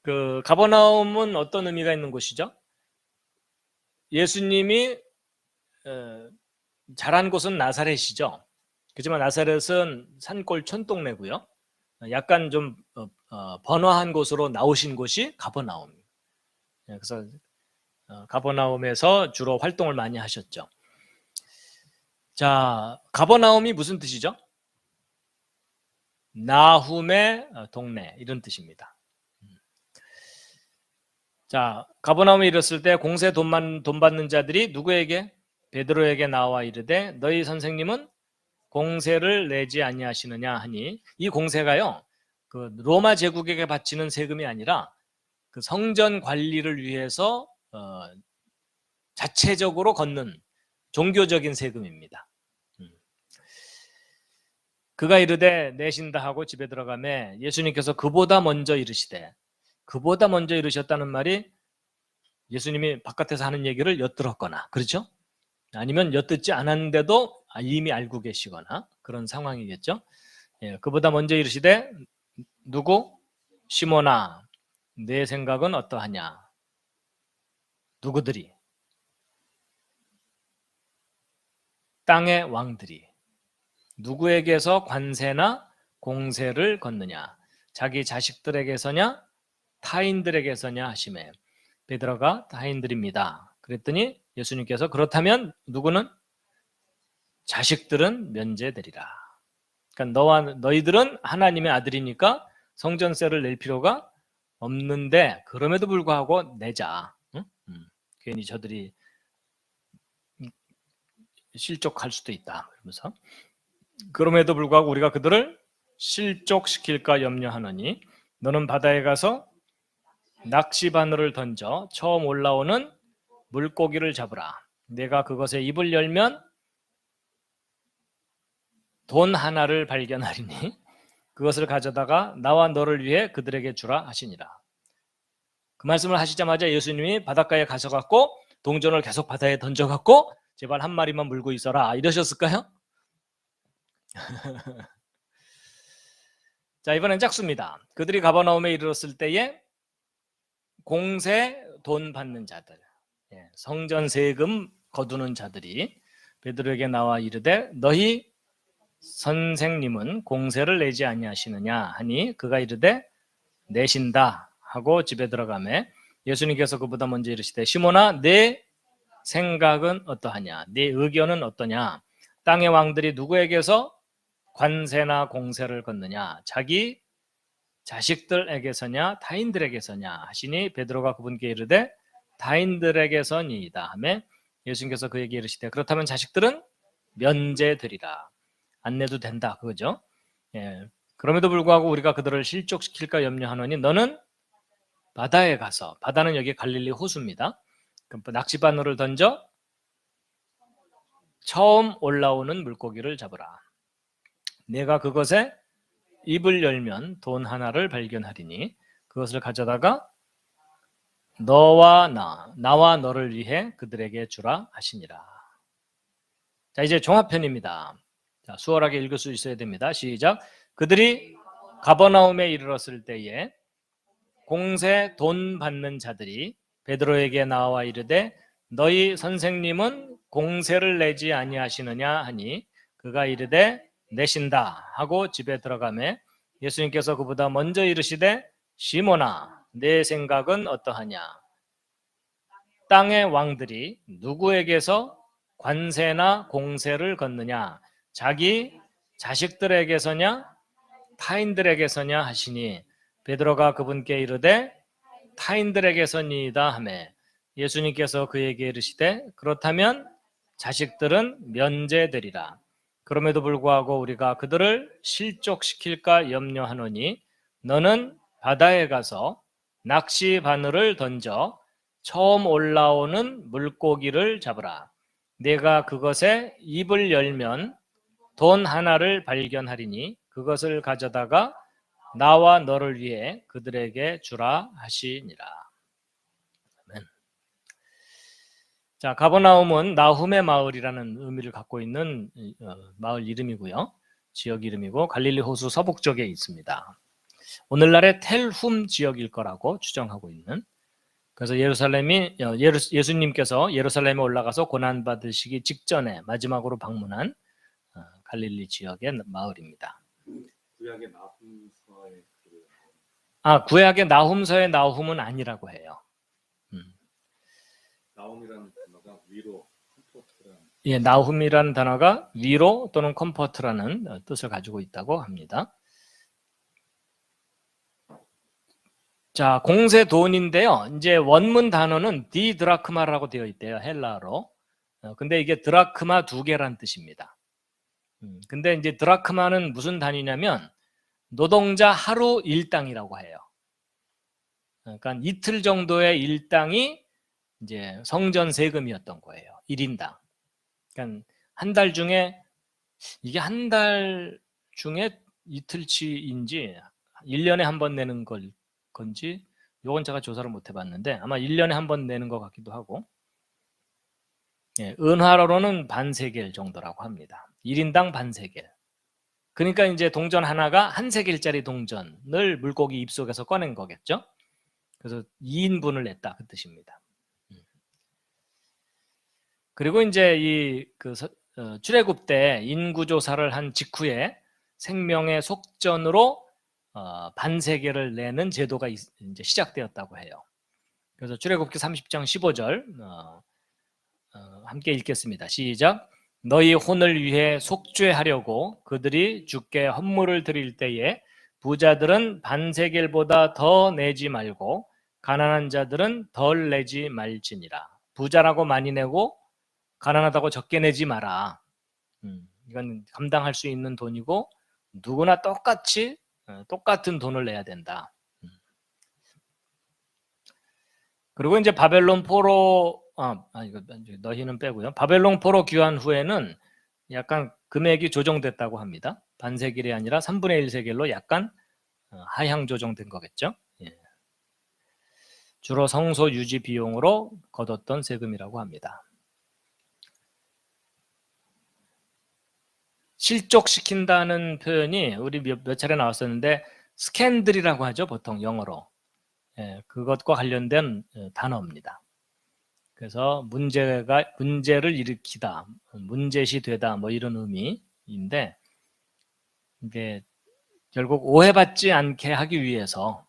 그 가버나움은 어떤 의미가 있는 곳이죠? 예수님이 자란 곳은 나사렛이죠. 그렇지만 나사렛은 산골 촌동네고요. 약간 좀 번화한 곳으로 나오신 곳이 가버나움. 그래서 가버나움에서 주로 활동을 많이 하셨죠. 자, 가버나움이 무슨 뜻이죠? 나훔의 동네 이런 뜻입니다. 자, 가버나움에 이르렀을 때 공세 돈 받는 자들이 누구에게? 베드로에게 나와 이르되 너희 선생님은 공세를 내지 아니하시느냐 하니 이 공세가요 그 로마 제국에게 바치는 세금이 아니라 그 성전 관리를 위해서 자체적으로 걷는 종교적인 세금입니다. 그가 이르되 내신다 하고 집에 들어가매 예수님께서 그보다 먼저 이르시되, 그보다 먼저 이르셨다는 말이 예수님이 바깥에서 하는 얘기를 엿들었거나, 그렇죠? 아니면 엿듣지 않았는데도 이미 알고 계시거나 그런 상황이겠죠. 예, 그보다 먼저 이르시되 누구? 시몬아, 내 생각은 어떠하냐? 누구들이? 땅의 왕들이 누구에게서 관세나 공세를 걷느냐? 자기 자식들에게서냐 타인들에게서냐 하시매 베드로가 타인들입니다. 그랬더니 예수님께서 그렇다면 누구는? 자식들은 면제되리라. 그러니까 너희들은 하나님의 아들이니까 성전세를 낼 필요가 없는데 그럼에도 불구하고 내자. 응? 괜히 저들이 실족할 수도 있다. 그러면서 그럼에도 불구하고 우리가 그들을 실족시킬까 염려하노니 너는 바다에 가서 낚시 바늘을 던져 처음 올라오는 물고기를 잡으라. 내가 그것에 입을 열면 돈 하나를 발견하리니 그것을 가져다가 나와 너를 위해 그들에게 주라 하시니라. 그 말씀을 하시자마자 예수님이 바닷가에 가셔갖고 동전을 계속 바다에 던져갖고 제발 한 마리만 물고 있어라 이러셨을까요? 자, 이번엔 짝수입니다. 그들이 가버나움에 이르렀을 때에 공세 돈 받는 자들, 성전 세금 거두는 자들이 베드로에게 나와 이르되 너희 선생님은 공세를 내지 아니하시느냐 하니 그가 이르되 내신다 하고 집에 들어가매 예수님께서 그보다 먼저 이르시되 시몬아 내 생각은 어떠하냐? 네 의견은 어떠냐? 땅의 왕들이 누구에게서 관세나 공세를 걷느냐? 자기 자식들에게서냐 타인들에게서냐 하시니 베드로가 그분께 이르되 타인들에게서니이다 하매 예수님께서 그에게 이르시되 그렇다면 자식들은 면제되리라. 안 내도 된다 그거죠. 예. 그럼에도 불구하고 우리가 그들을 실족시킬까 염려하노니 너는 바다에 가서, 바다는 여기 갈릴리 호수입니다. 낚시바늘을 던져 처음 올라오는 물고기를 잡으라. 내가 그것에 입을 열면 돈 하나를 발견하리니 그것을 가져다가 나와 너를 위해 그들에게 주라 하시니라. 자, 이제 종합편입니다. 자, 수월하게 읽을 수 있어야 됩니다. 시작. 그들이 가버나움에 이르렀을 때에 공세 돈 받는 자들이 베드로에게 나와 이르되 너희 선생님은 공세를 내지 아니하시느냐 하니 그가 이르되 내신다 하고 집에 들어가매 예수님께서 그보다 먼저 이르시되 시몬아 내 생각은 어떠하냐? 땅의 왕들이 누구에게서 관세나 공세를 걷느냐? 자기 자식들에게서냐 타인들에게서냐 하시니 베드로가 그분께 이르되 타인들에게서니이다 하매 예수님께서 그에게 이르시되 그렇다면 자식들은 면제되리라. 그럼에도 불구하고 우리가 그들을 실족시킬까 염려하노니 너는 바다에 가서 낚시 바늘을 던져 처음 올라오는 물고기를 잡으라. 내가 그것에 입을 열면 돈 하나를 발견하리니 그것을 가져다가 나와 너를 위해 그들에게 주라 하시니라. 아멘. 자, 가버나움은 나훔의 마을이라는 의미를 갖고 있는 마을 이름이고요. 지역 이름이고 갈릴리 호수 서북쪽에 있습니다. 오늘날의 텔훔 지역일 거라고 추정하고 있는. 그래서 예수님께서 예루살렘에 올라가서 고난 받으시기 직전에 마지막으로 방문한 갈릴리 지역의 마을입니다. 구약의 나훔서의 구약의 나훔서의 나훔은 아니라고 해요. 나훔이라는 단어가 위로, 컴포트라는. 예, 나훔이라는 단어가 위로 또는 컴포트라는 뜻을 가지고 있다고 합니다. 자, 공세 돈인데요. 이제 원문 단어는 디드라크마라고 되어 있대요. 헬라어로. 근데 이게 드라크마 2개란 뜻입니다. 근데 이제 드라크마는 무슨 단위냐면 노동자 하루 일당이라고 해요. 그러니까 이틀 정도의 일당이 이제 성전 세금이었던 거예요. 1인당. 그러니까 한 달 중에 이게 한 달 중에 이틀치인지 1년에 한 번 내는 건지 요건 제가 조사를 못 해봤는데 아마 1년에 한 번 내는 것 같기도 하고 예, 은화로는 반세겔 정도라고 합니다. 1인당 반세겔. 그러니까 이제 동전 하나가 한 세겔짜리 동전을 물고기 입속에서 꺼낸 거겠죠. 그래서 2인분을 냈다 그 뜻입니다. 그리고 이제 출애굽 때 인구 조사를 한 직후에 생명의 속전으로 반세겔을 내는 제도가 이제 시작되었다고 해요. 그래서 출애굽기 30장 15절 함께 읽겠습니다. 시작. 너희 혼을 위해 속죄하려고 그들이 주께 헌물을 드릴 때에 부자들은 반세겔보다 더 내지 말고 가난한 자들은 덜 내지 말지니라. 부자라고 많이 내고 가난하다고 적게 내지 마라. 이건 감당할 수 있는 돈이고 누구나 똑같이 똑같은 돈을 내야 된다. 그리고 이제 바벨론 포로 이거 너희는 빼고요. 바벨론 포로 귀환 후에는 약간 금액이 조정됐다고 합니다. 반세겔이 아니라 3분의 1 세겔로 약간 하향 조정된 거겠죠. 예. 주로 성소 유지 비용으로 거뒀던 세금이라고 합니다. 실족시킨다는 표현이 우리 몇 차례 나왔었는데 스캔들이라고 하죠. 보통 영어로. 예, 그것과 관련된 단어입니다. 그래서 문제를 일으키다, 문제시 되다 뭐 이런 의미인데 이게 결국 오해받지 않게 하기 위해서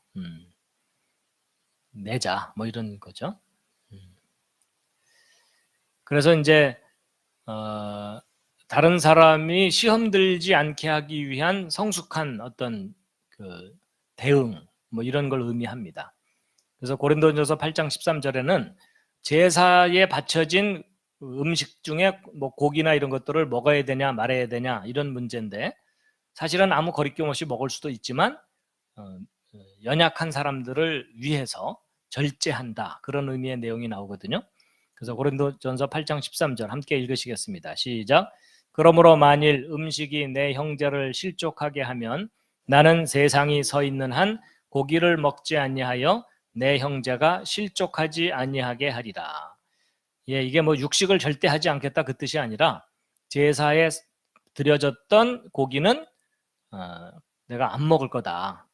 내자 뭐 이런 거죠. 그래서 이제 다른 사람이 시험 들지 않게 하기 위한 성숙한 어떤 그 대응 뭐 이런 걸 의미합니다. 그래서 고린도전서 8장 13절에는 제사에 바쳐진 음식 중에 뭐 고기나 이런 것들을 먹어야 되냐 말아야 되냐 이런 문제인데 사실은 아무 거리낌 없이 먹을 수도 있지만 연약한 사람들을 위해서 절제한다 그런 의미의 내용이 나오거든요. 그래서 고린도전서 8장 13절 함께 읽으시겠습니다. 시작. 그러므로 만일 음식이 내 형제를 실족하게 하면 나는 세상이 서 있는 한 고기를 먹지 아니하여 내 형제가 실족하지 아니하게 하리라. 예, 이게 뭐 육식을 절대 하지 않겠다 그 뜻이 아니라 제사에 드려졌던 고기는 내가 안 먹을 거다.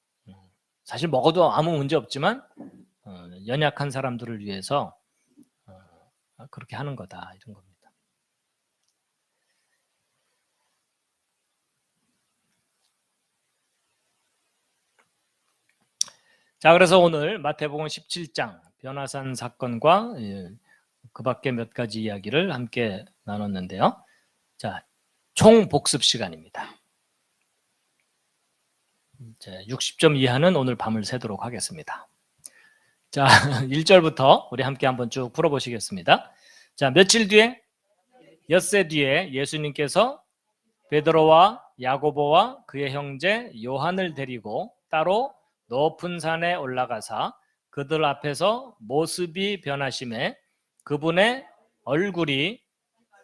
사실 먹어도 아무 문제 없지만 연약한 사람들을 위해서 그렇게 하는 거다 이런 겁니다. 자, 그래서 오늘 마태복음 17장 변화산 사건과 그 밖에 몇 가지 이야기를 함께 나눴는데요. 자, 총 복습 시간입니다. 60점 이하는 오늘 밤을 새도록 하겠습니다. 자, 1절부터 우리 함께 한번 쭉 풀어보시겠습니다. 자, 며칠 뒤에 엿새 뒤에 예수님께서 베드로와 야고보와 그의 형제 요한을 데리고 따로 높은 산에 올라가사 그들 앞에서 모습이 변하심에 그분의 얼굴이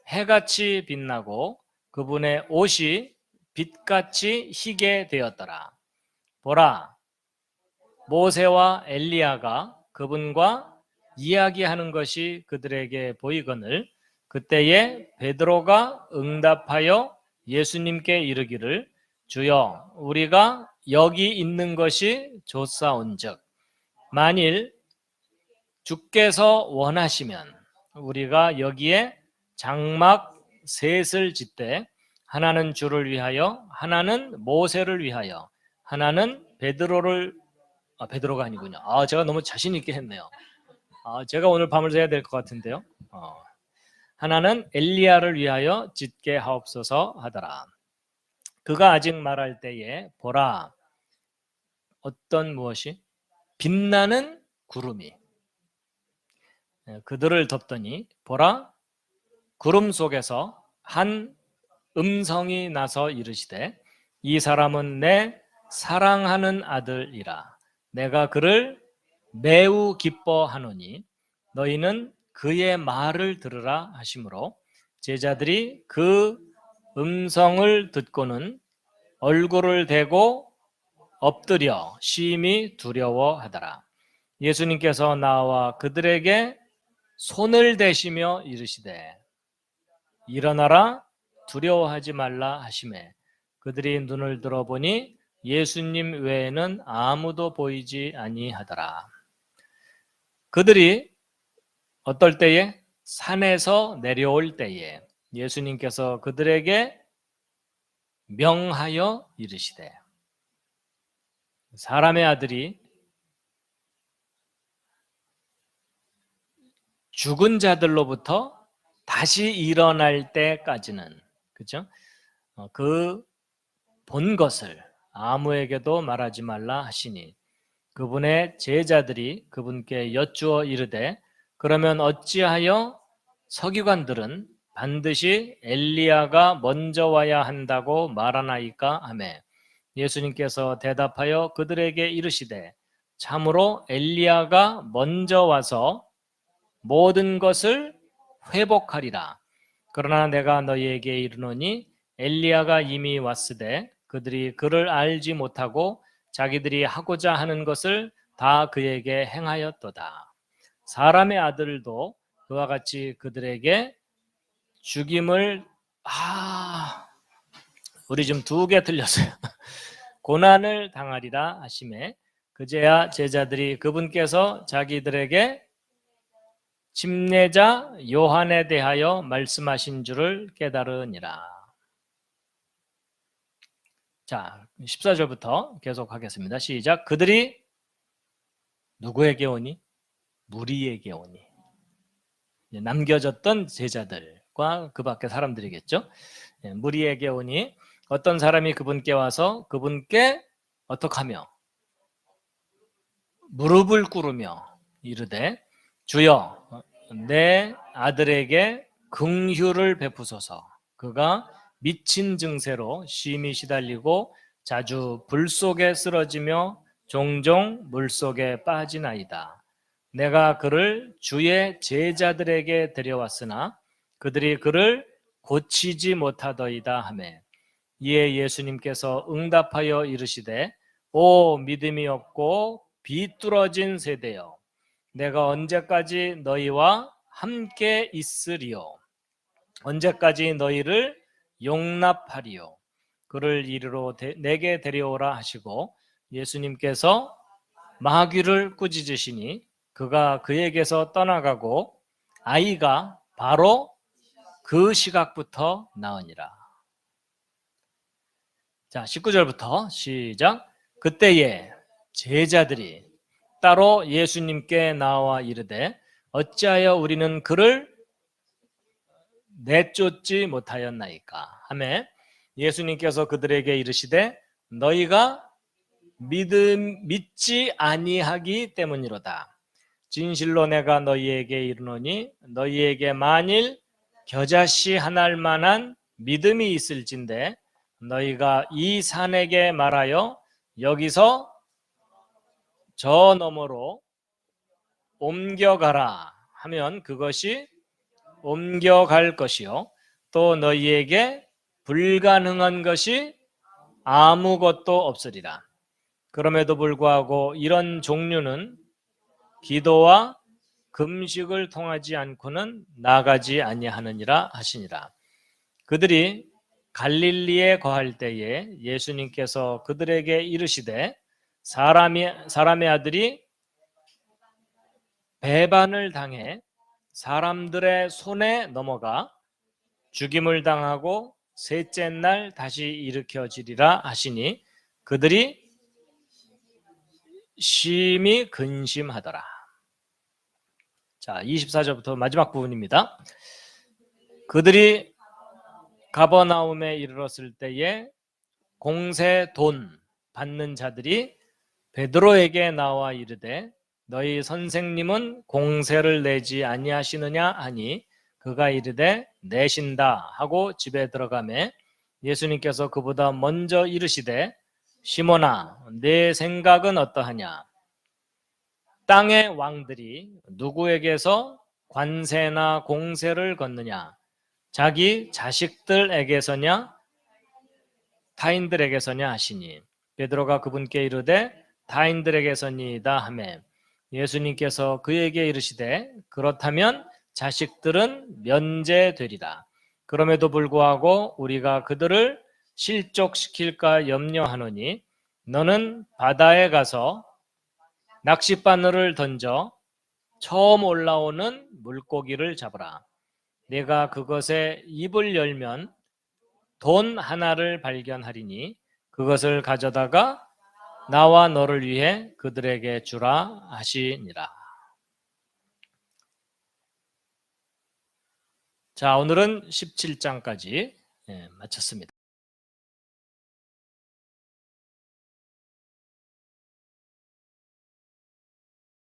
해같이 빛나고 그분의 옷이 빛같이 희게 되었더라. 보라, 모세와 엘리야가 그분과 이야기하는 것이 그들에게 보이거늘 그때에 베드로가 응답하여 예수님께 이르기를 주여 우리가 여기 있는 것이 좋사온즉 만일 주께서 원하시면 우리가 여기에 장막 셋을 짓되 하나는 주를 위하여 하나는 모세를 위하여 하나는 베드로가 아니군요. 제가 너무 자신 있게 했네요. 제가 오늘 밤을 새야 될 것 같은데요. 하나는 엘리야를 위하여 짓게 하옵소서 하더라. 그가 아직 말할 때에 보라 어떤 무엇이 빛나는 구름이 그들을 덮더니 보라 구름 속에서 한 음성이 나서 이르시되 이 사람은 내 사랑하는 아들이라 내가 그를 매우 기뻐하노니 너희는 그의 말을 들으라 하시므로 제자들이 그 음성을 듣고는 얼굴을 대고 엎드려 심히 두려워하더라. 예수님께서 나와 그들에게 손을 대시며 이르시되 일어나라 두려워하지 말라 하시매 그들이 눈을 들어보니 예수님 외에는 아무도 보이지 아니하더라. 그들이 어떨 때에? 산에서 내려올 때에 예수님께서 그들에게 명하여 이르시되 사람의 아들이 죽은 자들로부터 다시 일어날 때까지는 그죠? 그 본 것을 아무에게도 말하지 말라 하시니 그분의 제자들이 그분께 여쭈어 이르되 그러면 어찌하여 서기관들은 반드시 엘리야가 먼저 와야 한다고 말하나이까 하매 예수님께서 대답하여 그들에게 이르시되 참으로 엘리야가 먼저 와서 모든 것을 회복하리라. 그러나 내가 너희에게 이르노니 엘리야가 이미 왔으되 그들이 그를 알지 못하고 자기들이 하고자 하는 것을 다 그에게 행하였도다. 사람의 아들도 그와 같이 그들에게 죽임을 우리 좀 2개 틀렸어요. 고난을 당하리라 하시매 그제야 제자들이 그분께서 자기들에게 침례자 요한에 대하여 말씀하신 줄을 깨달으니라. 자, 14절부터 계속하겠습니다. 시작. 그들이 누구에게 오니? 무리에게 오니. 남겨졌던 제자들과 그 밖의 사람들이겠죠. 무리에게 오니 어떤 사람이 그분께 와서 그분께 어떻게 하며 무릎을 꿇으며 이르되 주여 내 아들에게 긍휼을 베푸소서. 그가 미친 증세로 심히 시달리고 자주 불 속에 쓰러지며 종종 물 속에 빠지나이다. 내가 그를 주의 제자들에게 데려왔으나 그들이 그를 고치지 못하더이다 하매 이에 예수님께서 응답하여 이르시되 오 믿음이 없고 비뚤어진 세대여 내가 언제까지 너희와 함께 있으리요 언제까지 너희를 용납하리요 그를 이리로 내게 데려오라 하시고 예수님께서 마귀를 꾸짖으시니 그가 그에게서 떠나가고 아이가 바로 그 시각부터 나으니라. 자, 19절부터 시작. 그때에 제자들이 따로 예수님께 나와 이르되 어찌하여 우리는 그를 내쫓지 못하였나이까 하매 예수님께서 그들에게 이르시되 너희가 믿지 아니하기 때문이로다. 진실로 내가 너희에게 이르노니 너희에게 만일 겨자씨 하나일 만한 믿음이 있을진데 너희가 이 산에게 말하여 여기서 저 너머로 옮겨가라 하면 그것이 옮겨갈 것이요 또 너희에게 불가능한 것이 아무것도 없으리라. 그럼에도 불구하고 이런 종류는 기도와 금식을 통하지 않고는 나가지 아니하느니라 하시니라. 그들이 갈릴리에 거할 때에 예수님께서 그들에게 이르시되 사람의 아들이 배반을 당해 사람들의 손에 넘어가 죽임을 당하고 셋째 날 다시 일으켜지리라 하시니 그들이 심히 근심하더라. 자, 24절부터 마지막 부분입니다. 그들이 가버나움에 이르렀을 때에 공세 돈 받는 자들이 베드로에게 나와 이르되 너희 선생님은 공세를 내지 아니하시느냐 하니 그가 이르되 내신다 하고 집에 들어가매 예수님께서 그보다 먼저 이르시되 시몬아 내 생각은 어떠하냐 땅의 왕들이 누구에게서 관세나 공세를 걷느냐? 자기 자식들에게서냐 타인들에게서냐 하시니 베드로가 그분께 이르되 타인들에게서니이다 하매 예수님께서 그에게 이르시되 그렇다면 자식들은 면제되리라. 그럼에도 불구하고 우리가 그들을 실족시킬까 염려하노니 너는 바다에 가서 낚싯바늘을 던져 처음 올라오는 물고기를 잡으라. 내가 그것에 입을 열면 돈 하나를 발견하리니 그것을 가져다가 나와 너를 위해 그들에게 주라 하시니라. 자, 오늘은 17장까지 마쳤습니다.